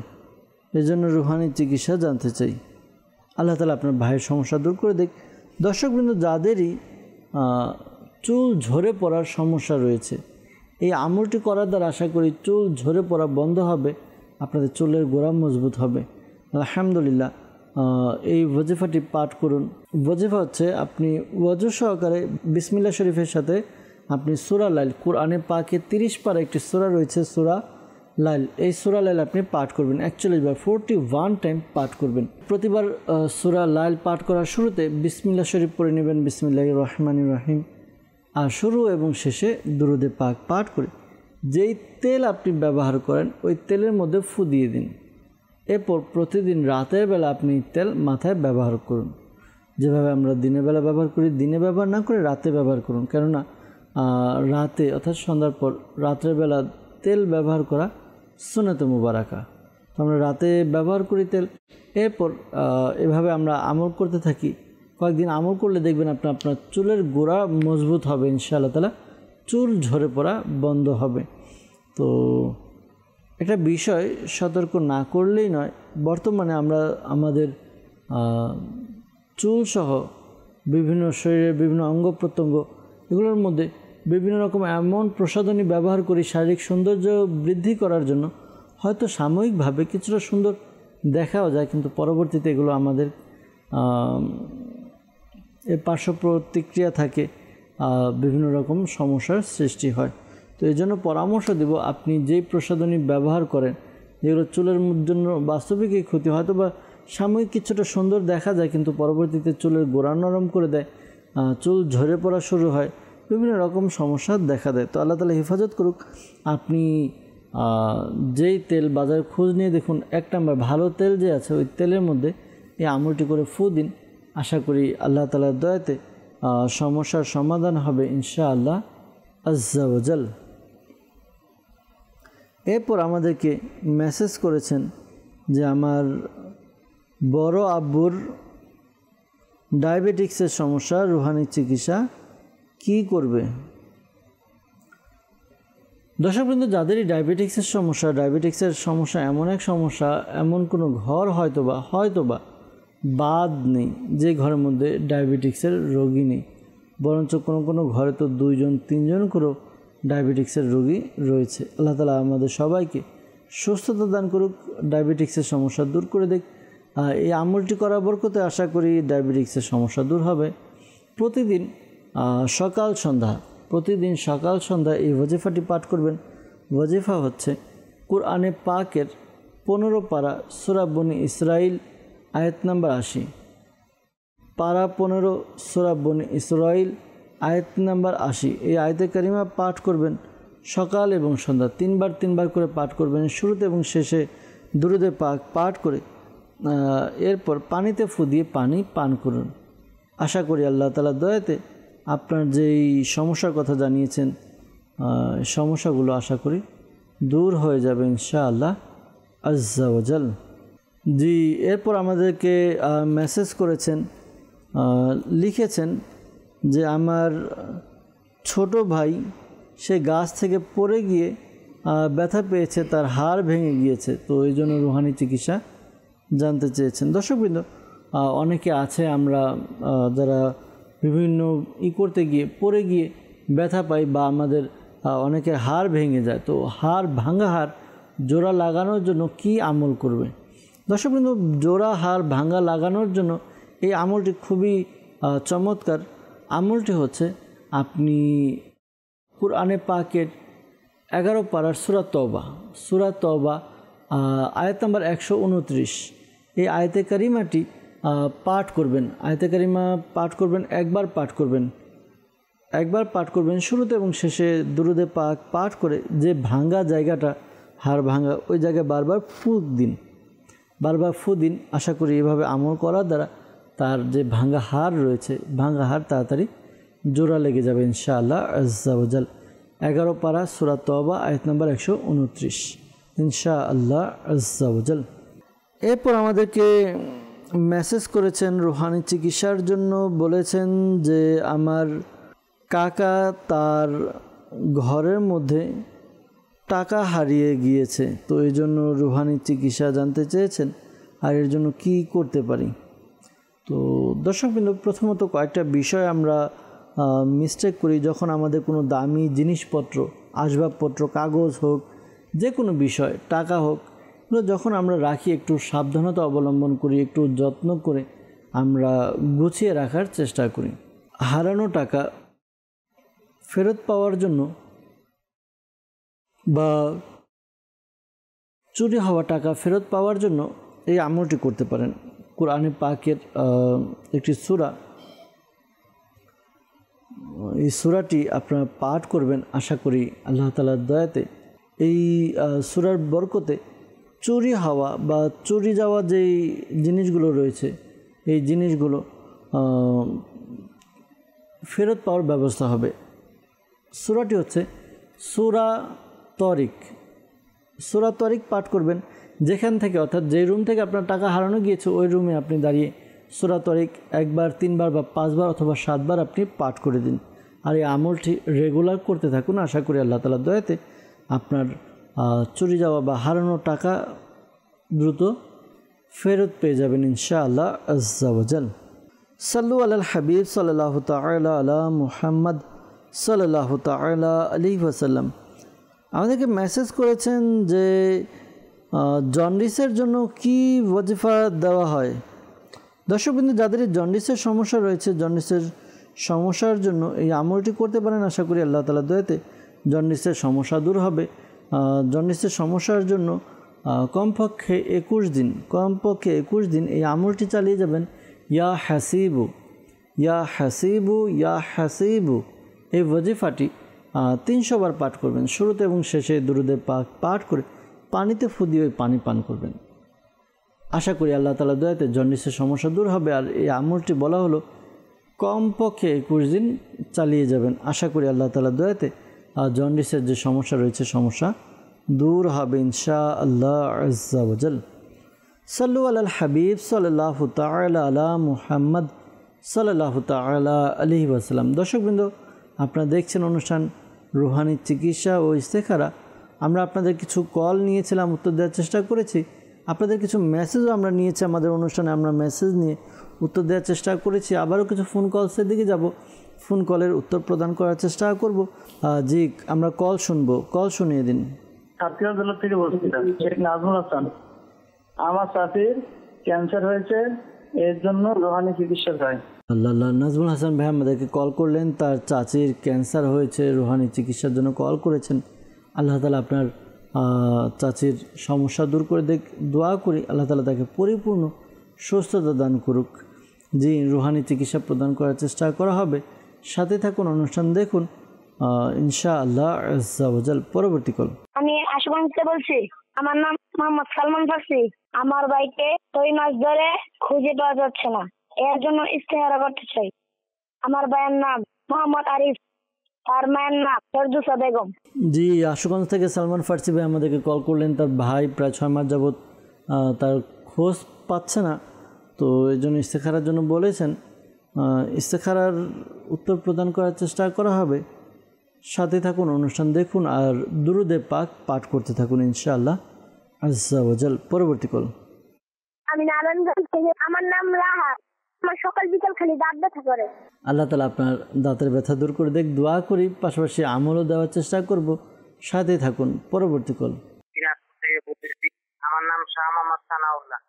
এজন্য রুহানি চিকিৎসা জানতে চাই। আল্লাহ তাআলা আপনার ভাইয়ের সমস্যা দূর করে দেখ। দর্শকবৃন্দ, যাদেরই চুল ঝরে পড়ার সমস্যা রয়েছে, এই আমলটি করার দ্বারা আশা করি চুল ঝরে পড়া বন্ধ হবে, আপনাদের চুলের গোড়া মজবুত হবে। আলহামদুলিল্লাহ, এই ওয়াজিফাটি পাঠ করুন। ওয়াজিফা হচ্ছে আপনি ওয়াজু সহকারে বিসমিল্লাহ শরীফের সাথে আপনি সূরা লাইল, কোরআনে পাকে 30 পারা একটি সূরা রয়েছে সূরা লাইল, এই সূরা লাইল আপনি পাঠ করবেন 41 বার, 41 টাইম পাঠ করবেন। প্রতিবার সূরা লাইল পাঠ করার শুরুতে বিসমিল্লাহ শরীফ পড়ে নেবেন, বিসমিল্লাহির রহমানির রহিম, আর শুরু এবং শেষে দুরূদে পাক পাঠ করে যেই তেল আপনি ব্যবহার করেন ওই তেলের মধ্যে ফু দিয়ে দিন। এরপর প্রতিদিন রাতের বেলা আপনি তেল মাথায় ব্যবহার করুন। যেভাবে আমরা দিনের বেলা ব্যবহার করি, দিনে ব্যবহার না করে রাতে ব্যবহার করুন, কেননা রাতে অর্থাৎ সন্ধ্যার পর রাতের বেলা তেল ব্যবহার করা সুন্নাতে মুবারাকা। আমরা রাতে ব্যবহার করি তেল। এরপর এভাবে আমরা আমল করতে থাকি। কয়েকদিন আমল করলে দেখবেন আপনার চুলের গোড়া মজবুত হবে ইনশাআল্লাহ তাআলা, চুল ঝরে পড়া বন্ধ হবে। তো একটা বিষয় সতর্ক না করলেই নয়, বর্তমানে আমরা আমাদের চুলসহ বিভিন্ন শরীরের বিভিন্ন অঙ্গ প্রত্যঙ্গ এগুলোর মধ্যে বিভিন্ন রকম এমন প্রসাধনী ব্যবহার করি শারীরিক সৌন্দর্য বৃদ্ধি করার জন্য। হয়তো সাময়িকভাবে কিছুটা সুন্দর দেখাও যায়, কিন্তু পরবর্তীতে এগুলো আমাদের এর পার্শ্ব প্রতিক্রিয়া থাকে, বিভিন্ন রকম সমস্যার সৃষ্টি হয়। তো এই জন্য পরামর্শ দেব, আপনি যেই প্রসাধনী ব্যবহার করেন যেগুলো চুলের জন্য বাস্তবিকই ক্ষতি, হয়তো বা সাময়িক কিছুটা সুন্দর দেখা যায়, কিন্তু পরবর্তীতে চুলের গোড়া নরম করে দেয়, চুল ঝরে পড়া শুরু হয়, বিভিন্ন রকম সমস্যা দেখা দেয়। তো আল্লাহ তাআলা হেফাজত করুক। আপনি যেই তেল বাজারে খোঁজ নিয়ে দেখুন, 1 নম্বর ভালো তেল যে আছে ওই তেলের মধ্যে এই আমলটি করে ফু দিন। আশা করি আল্লাহ তাআলার দয়াতে সমস্যার সমাধান হবে ইনশাআল্লাহ আজ্জা ওয়া জাল। এরপর আমাদেরকে মেসেজ করেছেন যে আমার বড় আব্বুর ডায়াবেটিক্সের সমস্যা, রুহানি চিকিৎসা কি করবে? দর্শকবৃন্দ, যাদেরই ডায়াবেটিক্সের সমস্যা এমন এক সমস্যা, এমন কোনো ঘর হয়তোবা বাদ নেই যে ঘরের মধ্যে ডায়াবেটিক্সের রোগী নেই, বরঞ্চ কোনো ঘরে তো 2-3জন করেও ডায়াবেটিক্সের রোগী রয়েছে। আল্লাহ তাআলা আমাদের সবাইকে সুস্থতা দান করুক, ডায়াবেটিক্সের সমস্যা দূর করে দেখ। এই আমলটি করার বরকতে আশা করি ডায়াবেটিক্সের সমস্যা দূর হবে। প্রতিদিন সকাল সন্ধ্যা এই ওয়াজিফাটি পাঠ করবেন। ওয়াজিফা হচ্ছে কুরআনে পাকের 15 পারা সূরা বনী ইসরাইল আয়াত নাম্বার 80, পারা 15 সূরা বনী ইসরাইল আয়াত নাম্বার 80। এই আয়াতে কারিমা পাঠ করবেন সকাল এবং সন্ধ্যা 3বার করে পাঠ করবেন। শুরুতে এবং শেষে দুরূদে পাক পাঠ করে এরপর পানিতে ফু দিয়ে পানি পান করুন। আশা করি আল্লাহ তাআলার দয়াতে আপনার যেই সমস্যার কথা জানিয়েছেন সমস্যাগুলো আশা করি দূর হয়ে যাবে ইনশাআল্লাহ আজ্জা ওয়া জাল। জি, এরপর আমাদেরকে মেসেজ করেছেন, লিখেছেন যে আমার ছোট ভাই সে গাছ থেকে পড়ে গিয়ে ব্যথা পেয়েছে, তার হাড় ভেঙে গিয়েছে, তো এই জন্য রুহানি চিকিৎসা জানতে চেয়েছেন। দর্শকবৃন্দ, অনেকে আছে আমরা যারা বিভিন্ন করতে গিয়ে পড়ে গিয়ে ব্যথা পাই বা আমাদের অনেকের হাড় ভেঙে যায়, তো ভাঙা হাড় জোড়া লাগানোর জন্য কি আমল করবে? দর্শকবৃন্দ, জোড়া হাড় ভাঙা লাগানোর জন্য এই আমলটি খুবই চমৎকার। আমলটি হচ্ছে আপনি কুরআনে পাকের 11 পারার সূরা তওবা আয়াত নাম্বার 129 এই আয়াতে কারিমাটি পাঠ করবেন। আয়াতে কারিমা পাঠ করবেন, একবার পাঠ করবেন শুরুতে এবং শেষে দুরূদে পাক পাঠ করে যে ভাঙ্গা জায়গাটা হাড় ভাঙ্গা ওই জায়গায় বারবার ফু দিন। আশা করি এভাবে আমল করার দ্বারা তার যে ভাঙ্গা হাড় রয়েছে, ভাঙ্গা হাড় তাড়াতাড়ি জোড়া লেগে যাবে ইনশাআল্লাহ আজ্জা ওয়া জাল। 11 পারা সূরা তওবা আয়াত নাম্বার 129 ইনশাআল্লাহ আজ্জা ওয়া জাল। এরপর আমাদেরকে মেসেজ করেছেন রুহানি চিকিৎসার জন্য, বলেছেন যে আমার কাকা তার ঘরের মধ্যে টাকা হারিয়ে গিয়েছে, তো এই জন্য রুহানি চিকিৎসা জানতে চেয়েছেন আর এর জন্য কি করতে পারি। তো দর্শকবৃন্দ, প্রথমত কয়েকটা বিষয় আমরা মিস্টেক করি যখন আমাদের কোনো দামি জিনিসপত্র, আসবাবপত্র, কাগজ হোক, যে কোনো বিষয়, টাকা হোক, যখন আমরা রাখি একটু সাবধানতা অবলম্বন করি, একটু যত্ন করে আমরা গুছিয়ে রাখার চেষ্টা করি। হারানো টাকা ফেরত পাওয়ার জন্য বা চুরি হওয়া টাকা ফেরত পাওয়ার জন্য এই আমলটি করতে পারেন। কুরআনে পাকের একটি সূরা, এই সূরাটি আপনারা পাঠ করবেন। আশা করি আল্লাহ তাআলার দয়াতে এই সূরার বরকতে চুরি হওয়া বা চুরি যাওয়া যেই জিনিসগুলো রয়েছে এই জিনিসগুলো ফেরত পাওয়ার ব্যবস্থা হবে। সূরাটি হচ্ছে সূরা তরিক পাঠ করবেন। যেখান থেকে, অর্থাৎ যে রুম থেকে আপনার টাকা হারানো গিয়েছে ওই রুমে আপনি দাঁড়িয়ে সূরা তরিক 1বার, 3বার বা 5বার অথবা 7বার আপনি পাঠ করে দিন। আর এই আমলটি রেগুলার করতে থাকুন। আশা করি আল্লাহ তাআলার দয়াতে আপনার চুরি যাওয়া বা হারানো টাকা দ্রুত ফেরত পেয়ে যাবেন ইনশাআল্লাহ আজ্জা ওয়া জাল। সাল্লু আলাল হাবিব সাল্লাল্লাহু তাআলা আলা মুহাম্মদ সাল্লাল্লাহু তাআলা আলাইহি ওয়াসাল্লাম। আমাদেরকে মেসেজ করেছেন যে জন্ডিসের জন্য কি ওয়াজিফা দেওয়া হয়। দর্শকবৃন্দ, যাদের জন্ডিসের সমস্যা রয়েছে, জন্ডিসের সমস্যার জন্য এই আমলটি করতে পারেন। আশা করি আল্লাহ তাআলার দয়াতে জন্ডিসের সমস্যা দূর হবে। জন্ডিসের সমস্যার জন্য কমপক্ষে 21 দিন এই আমলটি চালিয়ে যাবেন। ইয়া হাসিবু ইয়া হাসিবু ইয়া হাসিবু এই ওয়াজিফাটি 300 বার পাঠ করবেন। শুরুতে এবং শেষে দুরূদে পাক পাঠ করে পানিতে ফু দিয়ে ওই পানি পান করবেন। আশা করি আল্লাহ তাআলা দয়াতে জন্ডিসের সমস্যা দূর হবে। আর এই আমলটি বলা হলো কমপক্ষে 21 দিন চালিয়ে যাবেন। আশা করি আল্লাহ তাআলা দয়াতে জন্ডিসের যে সমস্যা রয়েছে সমস্যা দূর হবে ইনশাআল্লাহ আজ্জা ওয়া জাল। সাল্লু আলাল হাবিব সাল্লাল্লাহু তাআলা আলা মুহাম্মদ সাল্লাল্লাহু তাআলা আলাইহি ওয়াসাল্লাম। দর্শকবৃন্দ, আপনারা দেখছেন অনুষ্ঠান রুহানি চিকিৎসা ও ইস্তেখারা। আমরা আপনাদের কিছু কল নিয়েছিলাম, উত্তর দেওয়ার চেষ্টা করেছি। আপনাদের কিছু মেসেজও আমরা নিয়েছি আমাদের অনুষ্ঠানে, আমরা মেসেজ নিয়ে উত্তর দেওয়ার চেষ্টা করেছি। আবারও কিছু ফোন কলসের দিকে যাব, ফোন কলের উত্তর প্রদান করার চেষ্টা করব। জি, আমরা কল শুনবো, কল শুনিয়ে দিন। ছাত্রীজলা থেকে বলছিলাম, শেখ নাজমুল হাসান। আমার চাচির ক্যান্সার হয়েছে, এর জন্য রুহানি চিকিৎসা চাই। আল্লাহ আল্লাহ, নাজমুল হাসান ভাই আমাদেরকে কল করলেন, তার চাচির ক্যান্সার হয়েছে, রুহানি চিকিৎসার জন্য কল করেছেন। আল্লাহ তাআলা আপনার চাচির সমস্যা দূর করে দোয়া করি আল্লাহ তাআলা তাকে পরিপূর্ণ সুস্থতা দান করুক। জি, রুহানি চিকিৎসা প্রদান করার চেষ্টা করা হবে। সাথে থাকুন, অনুষ্ঠান দেখুন ইনশাআল্লাহ আজ্জা ওয়া জাল। পরবর্তী কল। আমি আশুগঞ্জ থেকে বলছি। আমার নাম মোহাম্মদ সালমান ফার্সি। আমার ভাইকে 2 মাস ধরে খুঁজে পাওয়া যাচ্ছে না, এর জন্য ইস্তেহারা করতে চাই। আমার ভাইয়ের নাম মোহাম্মদ আরিফ, আর মায়ের নাম ফেরদৌসা বেগম। জি, আশুগঞ্জ থেকে সালমান ফার্সি ভাই আমাদেরকে কল করলেন। তার ভাই প্রায় 6 মাস যাবৎ তার খোঁজ পাচ্ছে না, তো এই জন্য ইস্তেখারার জন্য বলেছেন। ইস্তেখারার উত্তর প্রদান করার চেষ্টা করা হবে। সাথে থাকুন, অনুষ্ঠান দেখুন আর দুরুদে পাক পাঠ করতে থাকুন ইনশাআল্লাহ আজ্জা ওয়া জাল। পরবর্তী কল। আমি নারায়ণগঞ্জ থেকে। আমার নাম রাহা। আমার সকাল বিকাল খালি দাঁত ব্যথা করে। আল্লাহ তাআলা আপনার দাঁতের ব্যথা দূর করে দোয়া করি, পাশাপাশি আমলও দেওয়ার চেষ্টা করব। সাথে থাকুন। পরবর্তী কল। আমার নাম শাহ মোহাম্মদ সানাউল্লাহ।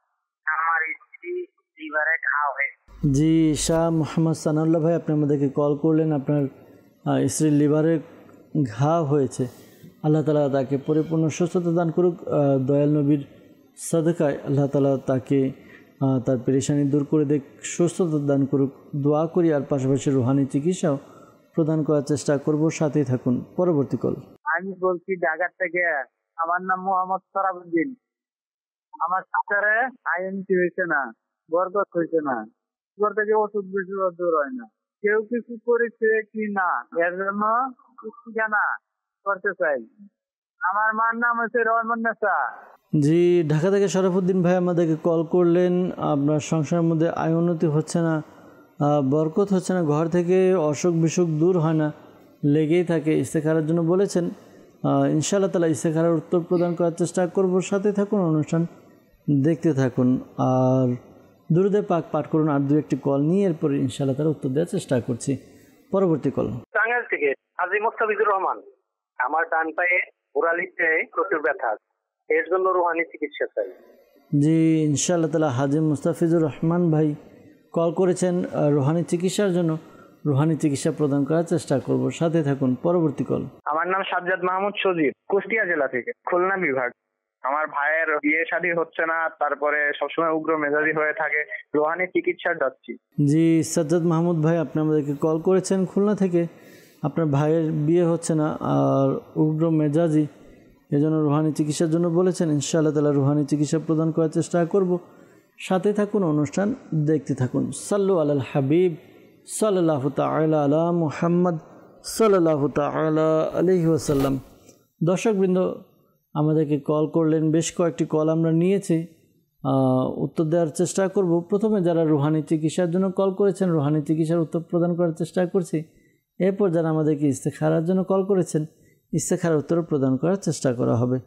আমার স্ত্রী লিভারে ঘা হয়েছে। জি, শাহ মোহাম্মদ সানাউল্লাহ ভাই আপনি আমাদেরকে কল করলেন, আপনার স্ত্রীর লিভারে ঘা হয়েছে। আল্লাহ তাআলা তাকে পরিপূর্ণ সুস্থতা দান করুক। দয়াল নবীর সাদকায় আল্লাহ তাআলা তাকে তার পেরেশানি দূর করে সুস্থতা দান করুক দোয়া করি। আর পাশাপাশি রুহানি চিকিৎসাও প্রদান করার চেষ্টা করব। সাথেই থাকুন। পরবর্তী কল। আমি বলছি ঢাকা থেকে। আমার নাম মোহাম্মদ সরাবুদ্দিন। আমার সাথে আইএনটি হয়েছে না, বরকত হয়েছে না, সুগার থেকে ওষুধ বেশি দূর হয় না। কেউ কিছু করেছে কি না, এর জন্য ঠিকানা করতে চাই। আমার মার নাম হচ্ছে রহমান্নেসা। জি, ঢাকা থেকে শরফুদ্দিন ভাই আমাদেরকে কল করলেন। আপনার সংসারের মধ্যে আয় উন্নতি হচ্ছে না, বরকত হচ্ছে না, ঘর থেকে অসুখ বিসুখ দূর হয় না, লেগেই থাকে। ইস্তেখারার জন্য বলেছেন। ইনশাআল্লাহ তাআলা ইস্তেখারার উত্তর প্রদান করার চেষ্টা করব। সাথে থাকুন, অনুষ্ঠান দেখতে থাকুন আর দুরুদে পাক পাঠ করুন। আর 2-1টি কল নিয়ে এরপর ইনশাআল্লাহ তাআলা উত্তর দেওয়ার চেষ্টা করছি। পরবর্তী কল। টাঙ্গাইল থেকে হাজী মোস্তাফিজুর রহমান। আমার ডান পায়ে গোড়ালিতে প্রচুর ব্যথা, এর জন্য রুহানি চিকিৎসা চাই। জি, ইনশাআল্লাহ তাআলা হাজী মুস্তাফিজুর রহমান ভাই কল করেছেন রুহানি চিকিৎসার জন্য। রুহানি চিকিৎসা প্রদান করার চেষ্টা করব। সাথে থাকুন। পরবর্তী কল। আমার নাম সাজ্জাদ মাহমুদ সজীব, কুষ্টিয়া জেলা থেকে, খুলনা বিভাগ। আমার ভাইয়ের বিয়ে শাদী হচ্ছে না, তারপরে সবসময় উগ্র মেজাজি হয়ে থাকে, রুহানি চিকিৎসা যাচ্ছি। জি, সাজ্জাদ মাহমুদ ভাই আপনি আমাদেরকে কল করেছেন খুলনা থেকে। আপনার ভাইয়ের বিয়ে হচ্ছে না আর উগ্র মেজাজি, এজন্য রুহানি চিকিৎসার জন্য বলেছেন। ইনশাআল্লাহ তাআলা রুহানি চিকিৎসা প্রদান করার চেষ্টা করব। সাথে থাকুন, অনুষ্ঠান দেখতে থাকুন। সাল্লু আলাল হাবিব সাল্লাল্লাহু তাআলা আলা মুহাম্মদ সাল্লাল্লাহু তাআলা আলাইহি ওয়াসাল্লাম। দর্শকবৃন্দ আমাদেরকে কল করলেন, বেশ কয়েকটি কল আমরা নিয়েছি, উত্তর দেওয়ার চেষ্টা করব। প্রথমে যারা রুহানি চিকিৎসার জন্য কল করেছেন রুহানি চিকিৎসার উত্তর প্রদান করার চেষ্টা করছি। এরপর যারা আমাদেরকে ইস্তেখারার জন্য কল করেছেন ইস্তেখারার উত্তর প্রদান করার চেষ্টা করা হবে।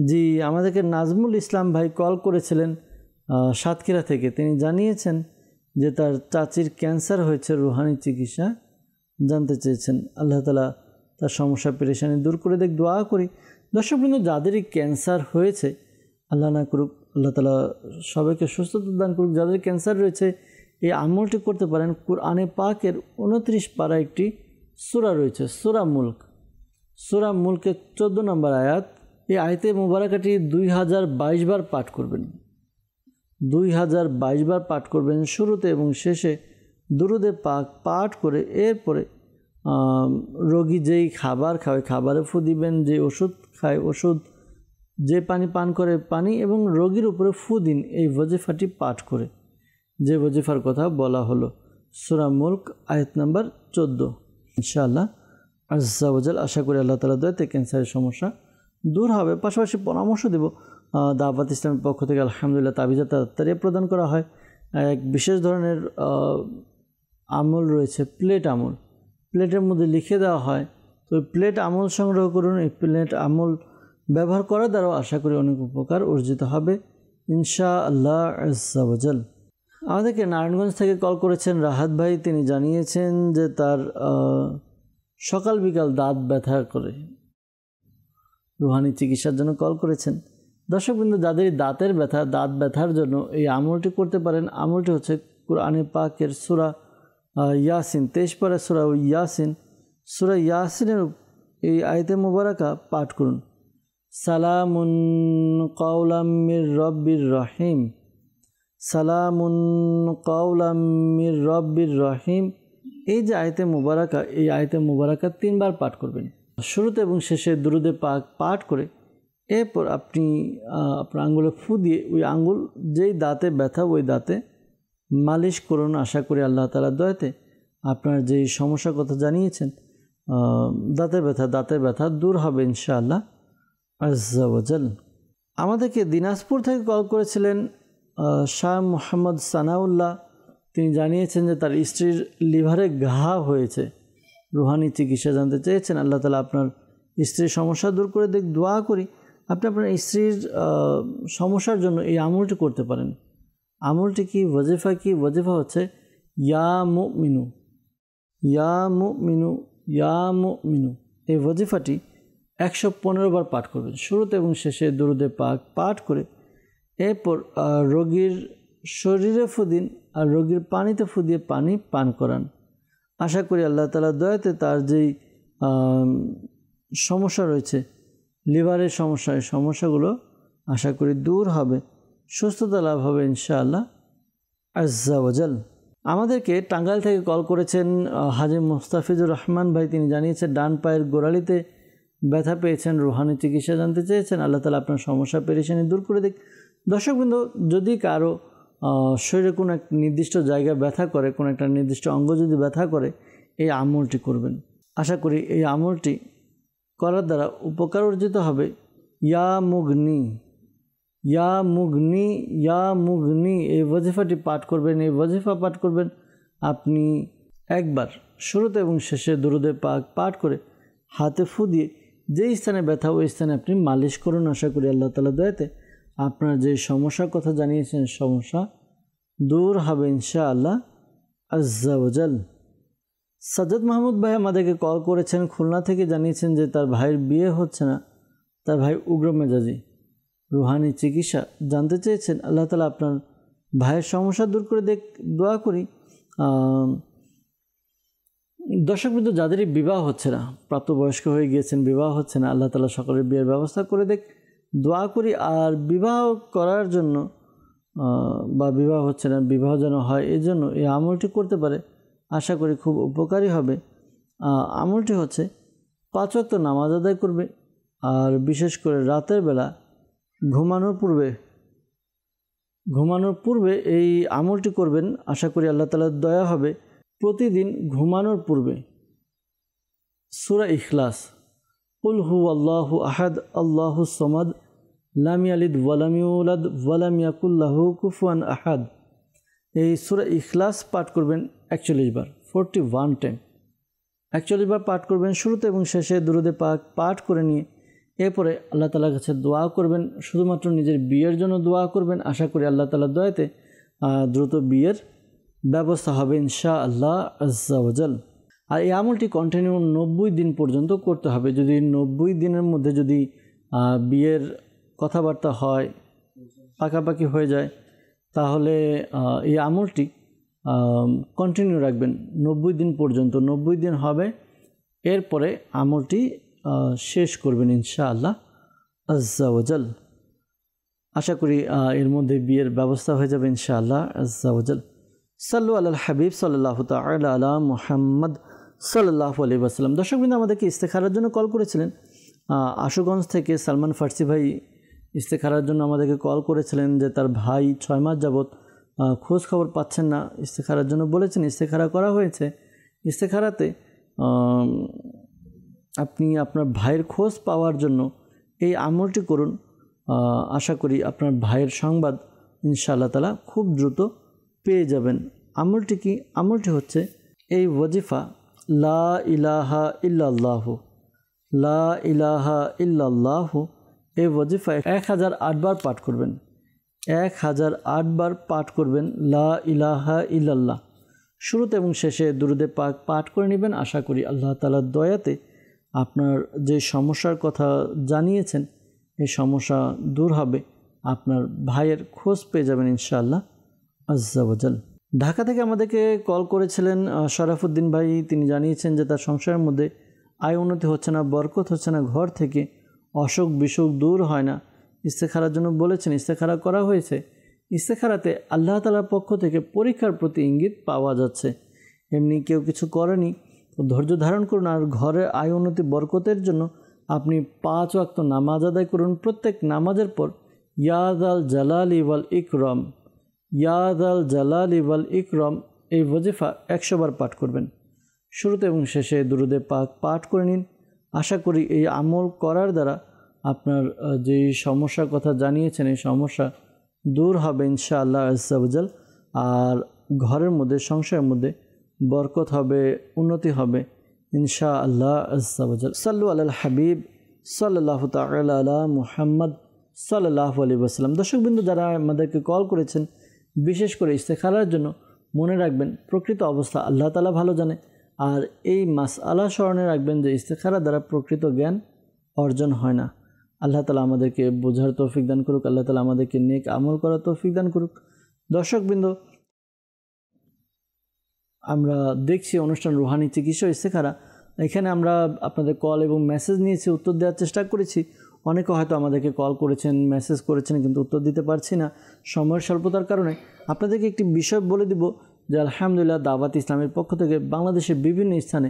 জি, আমাদেরকে নাজমুল ইসলাম ভাই কল করেছিলেন সাতক্ষীরা থেকে। তিনি জানিয়েছেন যে তার চাচির ক্যান্সার হয়েছে, রুহানি চিকিৎসা জানতে চেয়েছেন। আল্লাহ তাআলা তার সমস্যা পেরেশানি দূর করে দোয়া করি। দর্শকবৃন্দ, যাদেরই ক্যান্সার হয়েছে আল্লাহ না করুক, আল্লাহ তাআলা সবাইকে সুস্থতা দান করুক। যাদের ক্যান্সার রয়েছে এই আমলটি করতে পারেন। কুরআনে পাকের 29 পারা একটি সূরা রয়েছে, সূরা মুলক। সূরা মুলকের 14 নম্বর আয়াত। এই আয়াতে মুবারাকাটি 2022 বার পাঠ করবেন। 2022 বার পাঠ করবেন, শুরুতে এবং শেষে দুরুদে পাক পাঠ করে এরপরে রোগী যেই খাবার খায় খাবারে ফু দিবেন, যে ওষুধ খায় ওষুধ যে পানি পান করে পানি এবং রোগীর উপরে ফু দিন, এই ওয়াজিফাটি পাঠ করে, যে ওয়াজিফার কথা বলা হলো। সূরা মুলক আয়াত নাম্বার 14। ইনশাআল্লাহ আজ্জা ওয়াজাল আশা করি আল্লাহ তাআলা দয়াতে ক্যান্সারের সমস্যা দূর হবে। পাশাপাশি পরামর্শ দেব, দাওয়াত ইসলামের পক্ষ থেকে আলহামদুলিল্লাহ তাবিজা তাড়াতাড়ি প্রদান করা হয়। এক বিশেষ ধরনের আমল রয়েছে, প্লেট আমল, প্লেটের মধ্যে লিখে দেওয়া হয়। তো প্লেট আমল সংগ্রহ করুন, এই প্লেট আমল ব্যবহার করার দ্বারাও আশা করি অনেক উপকার অর্জিত হবে ইনশাআল্লাহ আজ্জা ওয়াজাল। আমাদেরকে নারায়ণগঞ্জ থেকে কল করেছেন রাহাত ভাই, তিনি জানিয়েছেন যে তার সকাল বিকাল দাঁত ব্যথা করে, রুহানি চিকিৎসার জন্য কল করেছেন। দর্শকবৃন্দ, যাদের দাঁতের ব্যথা, দাঁত ব্যথার জন্য এই আমলটি করতে পারেন। আমলটি হচ্ছে কুরআনে পাকের সূরা ইয়াসিন 23 পারা সূরা ইয়াসিন, সূরা ইয়াসিনের এই আয়াতে মুবারাকা পাঠ করুন। সালামুন কাওলাম মির রব্বির রহিম, সালামুন কাওলাম মির রব্বির রহিম। এই যে আয়াতে মুবারাকা, এই আয়াতে মুবারাকা 3 বার পাঠ করবেন, শুরুতে এবং শেষে দুরুদে পাক পাঠ করে এরপর আপনি আপনার আঙ্গুলে ফু দিয়ে ওই আঙ্গুল যেই দাঁতে ব্যথা ওই দাঁতে মালিশ করুন। আশা করি আল্লাহ তাআলার দয়াতে আপনার যেই সমস্যার কথা জানিয়েছেন, দাঁতের ব্যথা দূর হবে ইনশাআল্লাহ আজ্জা ওয়াজাল। আমাদেরকে দিনাজপুর থেকে কল করেছিলেন শাহ মোহাম্মদ সানাউল্লাহ, তিনি জানিয়েছেন যে তার স্ত্রীর লিভারে ঘা হয়েছে, রুহানি চিকিৎসা জানতে চেয়েছেন। আল্লাহ তাআলা আপনার স্ত্রীর সমস্যা দূর করে দেখ, দোয়া করি। আপনি আপনার স্ত্রীর সমস্যার জন্য এই আমলটি করতে পারেন। আমলটি কি, ওয়াজিফা কি? ওয়াজিফা হচ্ছে ইয়া মুমিনু, ইয়া মুমিনু, ইয়া মুমিনু। এই ওয়াজিফাটি 115 বার পাঠ করবেন, শুরুতে এবং শেষে দুরুদে পাক পাঠ করে এরপর রোগীর শরীরে ফু দিন আর রোগীর পানিতে ফু দিয়ে পানি পান করান। আশা করি আল্লাহ তাআলার দয়াতে তার যেই সমস্যা রয়েছে, লিভারের সমস্যা, এই সমস্যাগুলো আশা করি দূর হবে, সুস্থতা লাভ হবে ইনশাআল্লাহ আজ্জা ওয়াজাল। আমাদেরকে টাঙ্গাইল থেকে কল করেছেন হাজী মুস্তাফিজুর রহমান ভাই, তিনি জানিয়েছেন ডান পায়ের গোড়ালিতে ব্যথা পেয়েছেন, রুহানি চিকিৎসা জানতে চেয়েছেন। আল্লাহ তাআলা আপনার সমস্যা পেরেশানি দূর করে দিক। দর্শকবৃন্দ, যদি কারো শরীরে কোনো এক নির্দিষ্ট জায়গায় ব্যথা করে, কোনো একটা নির্দিষ্ট অঙ্গ যদি ব্যথা করে, এই আমলটি করবেন। আশা করি এই আমলটি করার দ্বারা উপকার অর্জিত হবে। ইয়া মুগনি, ইয়া মুগনি, ইয়া মুগনি, এই ওয়াজিফাটি পাঠ করবেন। এই ওয়াজিফা পাঠ করবেন আপনি একবার, শুরুতে এবং শেষে দুরুদে পাক পাঠ করে হাতে ফু দিয়ে যেই স্থানে ব্যথা ওই স্থানে আপনি মালিশ করুন। আশা করি আল্লাহ তাআলা দয়াতে আপনার যে সমস্যার কথা জানিয়েছেন সমস্যা দূর হবে ইনশাআল্লাহ আজ্জা ওয়াজাল। সাজ্জাদ মাহমুদ ভাই আমাদেরকে কল করেছেন খুলনা থেকে, জানিয়েছেন যে তার ভাইয়ের বিয়ে হচ্ছে না, তার ভাই উগ্র মেজাজি, রুহানি চিকিৎসা জানতে চেয়েছেন। আল্লাহ তাআলা আপনার ভাইয়ের সমস্যা দূর করে দেখ, দোয়া করি। দর্শকবৃন্দ, যাদেরই বিবাহ হচ্ছে না, প্রাপ্তবয়স্ক হয়ে গিয়েছেন, বিবাহ হচ্ছে না, আল্লাহ তাআলা সকলের বিয়ের ব্যবস্থা করে দেখ, দোয়া করি। আর বিবাহ করার জন্য বা বিবাহ হচ্ছে না, বিবাহ যেন হয়, এই জন্য এই আমলটি করতে পারে, আশা করি খুব উপকারী হবে। আমলটি হচ্ছে 5 ওয়াক্ত নামাজ আদায় করবে, আর বিশেষ করে রাতের বেলা ঘুমানোর পূর্বে এই আমলটি করবেন। আশা করি আল্লাহ তাআলার দয়া হবে। প্রতিদিন ঘুমানোর পূর্বে সূরা ইখলাস, কুল হুয়াল্লাহু আহাদ আল্লাহুস সামাদ লাম ইয়ালিদ ওয়া লাম ইউলাদ ওয়া লাম ইয়াকুল লাহু কুফুয়ান আহাদ, এই সূরা ইখলাস পাঠ করবেন 41 বার, 41 টাইম 41 বার পাঠ করবেন, শুরুতে এবং শেষে দুরুদে পাক পাঠ করে নিয়ে এরপরে আল্লাহ তাআলার কাছে দোয়া করবেন। শুধুমাত্র নিজের বিয়ের জন্য দোয়া করবেন। আশা করি আল্লাহ তাআলার দয়াতে দ্রুত বিয়ের ব্যবস্থা হবে ইনশাআল্লাহ আজ্জা ওয়াজাল। আর এই আমলটি কন্টিনিউ 90 দিন পর্যন্ত করতে হবে। যদি 90 দিনের মধ্যে যদি বিয়ের কথাবার্তা হয়, পাকাপাকি হয়ে যায়, তাহলে এই আমলটি কন্টিনিউ রাখবেন 90 দিন পর্যন্ত। 90 দিন হবে, এরপরে আমলটি শেষ করবেন ইনশাআল্লাহ আজ্জা ওয়াজাল। আশা করি এর মধ্যে বিয়ের ব্যবস্থা হয়ে যাবে ইনশাআল্লাহ আজ্জা ওয়াজাল। সাল্লু আলাল হাবিব সাল্লাল্লাহু তাআলা আলা মুহাম্মদ সাল্লাল্লাহু আলাইহি ওয়াসাল্লাম। দর্শকবৃন্দ, আমাদেরকে ইস্তেখারার জন্য কল করেছিলেন আশুগঞ্জ থেকে সালমান ফার্সি ভাই, ইস্তেখারার জন্য আমাদেরকে কল করেছিলেন যে তার ভাই 6 মাস যাবৎ খোঁজ খবর পাচ্ছেন না, ইস্তেখারার জন্য বলেছেন। ইস্তেখারা করা হয়েছে। ইস্তেখারাতে আপনি আপনার ভাইয়ের খোঁজ পাওয়ার জন্য এই আমলটি করুন। আশা করি আপনার ভাইয়ের সংবাদ ইনশাআল্লাহ তাআলা খুব দ্রুত পেয়ে যাবেন। আমলটি কি? আমলটি হচ্ছে এই ওয়াজিফা লা ইলাহা ইল্লাল্লাহু, লা ইলাহা ইল্লাল্লাহু, এই ওয়াজিফা 1008 বার পাঠ করবেন। 1008 বার পাঠ করবেন লা ইলাহা ইল্লাল্লাহ। শুরুতে এবং শেষে দুরুদে পাক পাঠ করে নেবেন। আশা করি আল্লাহ তাআলার দয়াতে আপনার যে সমস্যার কথা জানিয়েছেন এই সমস্যা দূর হবে, আপনার ভাইয়ের খোঁজ পেয়ে যাবেন ইনশাআল্লাহ আজ্জা ওয়াজাল। ঢাকা থেকে আমাদেরকে কল করেছিলেন শরাফুদ্দিন ভাই। তিনি জানিয়েছেন যে তার সংসারের মধ্যে আয় উন্নতি হচ্ছে না, বরকত হচ্ছে না, ঘর থেকে অসুখ বিসুখ দূর হয় না। ইস্তেখারার জন্য বলেছেন, ইস্তেখারা করা হয়েছে। ইস্তেখারাতে আল্লাহ তাআলার পক্ষ থেকে পরীক্ষার প্রতি ইঙ্গিত পাওয়া যাচ্ছে। এমনি কেউ কিছু করেনি, তো ধৈর্য ধারণ করুন। আর ঘরের আয় উন্নতি বরকতের জন্য আপনি 5 ওয়াক্ত নামাজ আদায় করুন। প্রত্যেক নামাজের পর ইয়াদ আল জালালি ওয়াল ইকরাম, ইয়াদ আল জালালি ওয়াল ইকরাম এই ওয়াজিফা 100 বার পাঠ করবেন। শুরুতে এবং শেষে দুরুদে পাক পাঠ করে নিন। আশা করি এই আমল করার দ্বারা আপনার যে সমস্যার কথা জানিয়েছেন এই সমস্যা দূর হবে ইনশাআল্লাহ আজ্জা ওয়াজাল। আর ঘরের মধ্যে, সংসারের মধ্যে বরকত হবে, উন্নতি হবে ইনশাআল্লাহ আজ্জা ওয়াজাল। সাল্লু আলাল হাবিব সাল্লাল্লাহু তাআলা আলা মুহাম্মদ সাল্লাল্লাহু আলাইহি ওয়াসাল্লাম। দর্শকবৃন্দ, যারা আমাদেরকে কল করেছেন বিশেষ করে ইস্তেখারার জন্য, মনে রাখবেন প্রকৃত অবস্থা আল্লাহ তাআলা ভালো জানে। আর এই মাসআলা স্মরণে রাখবেন যে ইস্তেখারা দ্বারা প্রকৃত জ্ঞান অর্জন হয় না। আল্লাহ তাআলা আমাদেরকে বোঝার তৌফিক দান করুক, আল্লাহ তাআলা আমাদেরকে নেক আমল করার তৌফিক দান করুক। দর্শকবৃন্দ, আমরা দেখছি অনুষ্ঠান রুহানি চিকিৎসা ইস্তেখারা। এখানে আমরা আপনাদের কল এবং মেসেজ নিয়েছি, উত্তর দেওয়ার চেষ্টা করেছি। অনেকে হয়তো আমাদেরকে কল করেছেন, মেসেজ করেছেন, কিন্তু উত্তর দিতে পারছি না সময়ের স্বল্পতার কারণে। আপনাদেরকে একটি বিষয় বলে দিব যে আলহামদুলিল্লাহ দাওয়াত ইসলামের পক্ষ থেকে বাংলাদেশের বিভিন্ন স্থানে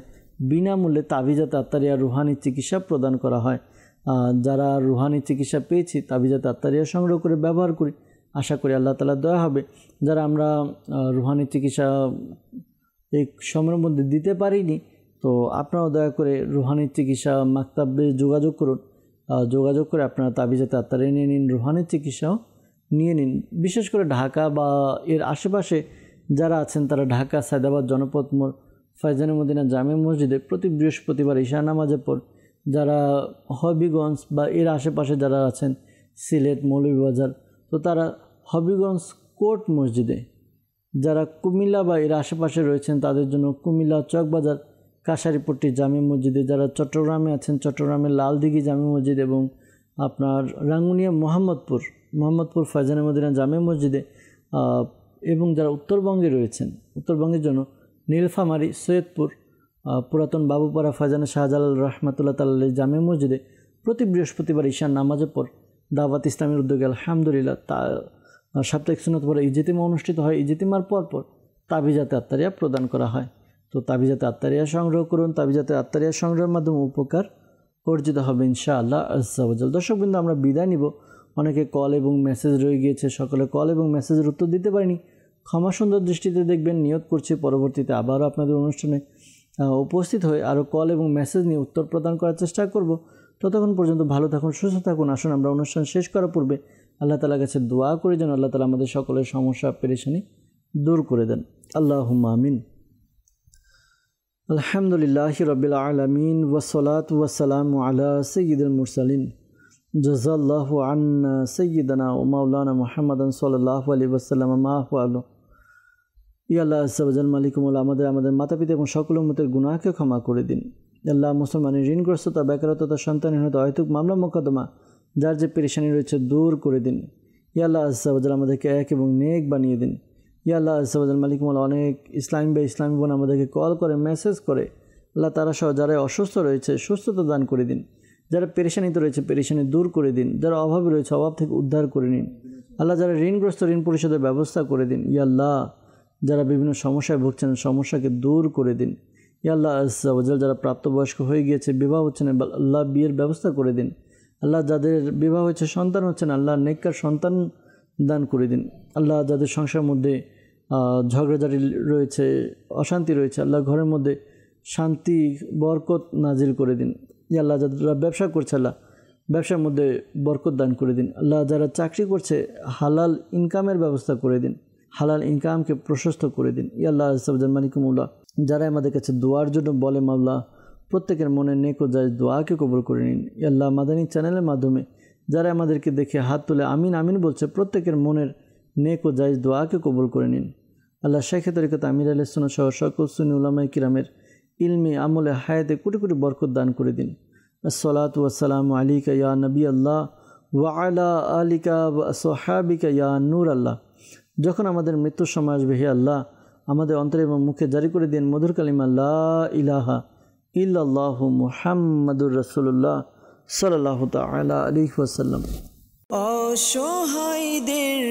বিনামূল্যে তাবিজাত আত্তারিয়া রুহানি চিকিৎসা প্রদান করা হয়। যারা রুহানি চিকিৎসা পেয়েছি তাবিজাত আত্তারিয়া সংগ্রহ করে ব্যবহার করি। আশা করি আল্লাহ তাআলার দয়া হবে। যারা আমরা রুহানি চিকিৎসা এই সময়ের মধ্যে দিতে পারিনি, তো আপনারাও দয়া করে রুহানি চিকিৎসা মাকতাবে যোগাযোগ করুন। যোগাযোগ করে আপনারা তাবিজাত আত্তারিয়া নিয়ে নিন, রুহানি চিকিৎসাও নিয়ে নিন। বিশেষ করে ঢাকা বা এর আশেপাশে যারা আছেন তারা ঢাকা সায়দাবাদ জনপথ মোড় ফয়জানে মদিনা জামে মসজিদে প্রতি বৃহস্পতিবার ঈশা নামাজের পর, যারা হবিগঞ্জ বা এর আশেপাশে যারা আছেন সিলেট মৌলভীবাজার, তো তারা হবিগঞ্জ কোর্ট মসজিদে, যারা কুমিল্লা বা এর আশেপাশে রয়েছেন তাদের জন্য কুমিল্লা চকবাজার কাশারিপট্টি জামে মসজিদে, যারা চট্টগ্রামে আছেন চট্টগ্রামের লালদিঘি জামে মসজিদ এবং আপনার রাঙ্গুনিয়া মোহাম্মদপুর ফয়জানে মদিনা জামে মসজিদে, এবং যারা উত্তরবঙ্গে রয়েছেন উত্তরবঙ্গের জন্য নীলফামারী সৈয়দপুর পুরাতন বাবুপাড়া ফয়জানে শাহজালাল রহমাতুল্লাহ তাআলা জামে মসজিদে প্রতি বৃহস্পতিবার ঈশার নামাজের পর দাওয়াত ইসলামের উদ্যোগে আলহামদুলিল্লাহ সাপ্তাহিক সুন্নত পরে ইজতিমা অনুষ্ঠিত হয়। ইজতিমার পর তাবিজাতে আত্তারিয়া প্রদান করা হয়। তো তাবিজাতে আত্তারিয়া সংগ্রহ করুন। তাবিজাতে আত্তারিয়া সংগ্রহের মাধ্যমে উপকার অর্জিত হবে ইনশাআল্লাহ আজ্জা ওয়াজাল। দর্শকবৃন্দ, আমরা বিদায় নিব। অনেকে কল এবং মেসেজ রয়ে গিয়েছে, সকলে কল এবং মেসেজের উত্তর দিতে পারিনি, ক্ষমা সুন্দর দৃষ্টিতে দেখবেন। নিয়ত করছি পরবর্তীতে আবারও আপনাদের অনুষ্ঠানে উপস্থিত হয়ে আরও কল এবং মেসেজ নিয়ে উত্তর প্রদান করার চেষ্টা করব। ততক্ষণ পর্যন্ত ভালো থাকুন, সুস্থ থাকুন। আসুন আমরা অনুষ্ঠান শেষ করার পূর্বে আল্লাহ তাআলার কাছে দোয়া করে যেন আল্লাহ তাআলা আমাদের সকলের সমস্যা পেরেশানি দূর করে দেন। আল্লাহুম্মা আমিন। আলহামদুলিল্লাহি রাব্বিল আলামিন ওয়াসসালাতু ওয়াসসালামু আলা সাইয়্যিদিল মুরসালিন জাযাল্লাহু আন্না সাইয়্যিদানা ওয়া মাওলানা মুহাম্মাদান সাল্লাল্লাহু আলাইহি ওয়াসাল্লাম মা হুয়ালু। ইয়া আল্লাহ আজ্জা ওয়াজাল, মালিকুল আমাদের মাতা পিতা এবং সকল উম্মতের গুনাহকে ক্ষমা করে দিন। আল্লাহ মুসলমানের ঋণগ্রস্ততা, বেকারত্বতা, সন্তানহীনতা, অহেতুক মামলা মোকদ্দমা যার যে পেরেশানি রয়েছে দূর করে দিন। ইয়া আল্লাহ আজ্জা ওয়াজাল, আমাদেরকে এক এবং নেক বানিয়ে দিন। ইয়া আল্লাহ আজ্জা ওয়াজাল, মালিকুল অনেক ইসলামী বা ইসলামী বোন আমাদেরকে কল করে মেসেজ করে, আল্লাহ তারা সহ যারা অসুস্থ রয়েছে সুস্থতা দান করে দিন। যারা পেরেশানিতে রয়েছে পেরেশানি দূর করে দিন। যারা অভাবে রয়েছে অভাব থেকে উদ্ধার করে নিন। আল্লাহ যারা ঋণগ্রস্ত ঋণ পরিশোধের ব্যবস্থা করে দিন। ইয়া আল্লাহ, যারা বিভিন্ন সমস্যায় ভুগছেন সমস্যাকে দূর করে দিন। ইয়া আল্লাহ আজ্জা ওয়াজাল, যারা প্রাপ্তবয়স্ক হয়ে গিয়েছে বিবাহ হচ্ছে না, আল্লাহ বিয়ের ব্যবস্থা করে দিন। আল্লাহ যাদের বিবাহ হয়েছে সন্তান হচ্ছে না, আল্লাহ নেককার সন্তান দান করে দিন। আল্লাহ যাদের সংসারের মধ্যে ঝগড়াঝাটি রয়েছে, অশান্তি রয়েছে, আল্লাহ ঘরের মধ্যে শান্তি বরকত নাজিল করে দিন। আল্লাহ যারা ব্যবসা করছে আল্লাহ ব্যবসার মধ্যে বরকত দান করে দিন। আল্লাহ যারা চাকরি করছে হালাল ইনকামের ব্যবস্থা করে দিন, হালাল ইনকামকে প্রশস্ত করে দিন। আল্লাহ মালিকুমুল্লাহ যারা আমাদের কাছে দোয়ার জন্য বলে মাওলা, প্রত্যেকের মনে নেক ও জায়েজ দোয়াকে কবুল করে নিন। আল্লাহ মাদানী চ্যানেলের মাধ্যমে যারা আমাদেরকে দেখে হাত তুলে আমিন আমিন বলছে, প্রত্যেকের মনের নেক ও জায়েজ দোয়াকে কবুল করে নিন। আল্লাহ শেখে তরিকত আমির আলাইহিস সালাম সহ সকল সুন্নি উলামায়ে কিরামের ইলমি আমলে হায়াতে কোটি কোটি বরকত দান করে দিন। আসসালাতু ওয়াসসালামু আলাইকা ইয়া নবী আল্লাহ ওয়া আলা আলিকা ওয়া আসহাবিকা ইয়া নূর আল্লাহ। যখন আমাদের মৃত্যুর সময় আসবে, হে আল্লাহ আমাদের অন্তরে এবং মুখে জারি করে দিন মধুর কালিমা লা ইলাহা ইল্লাল্লাহু মুহাম্মাদুর রাসূলুল্লাহ সাল্লাল্লাহু তাআলা আলাইহি ওয়াসাল্লাম। অসহায়দের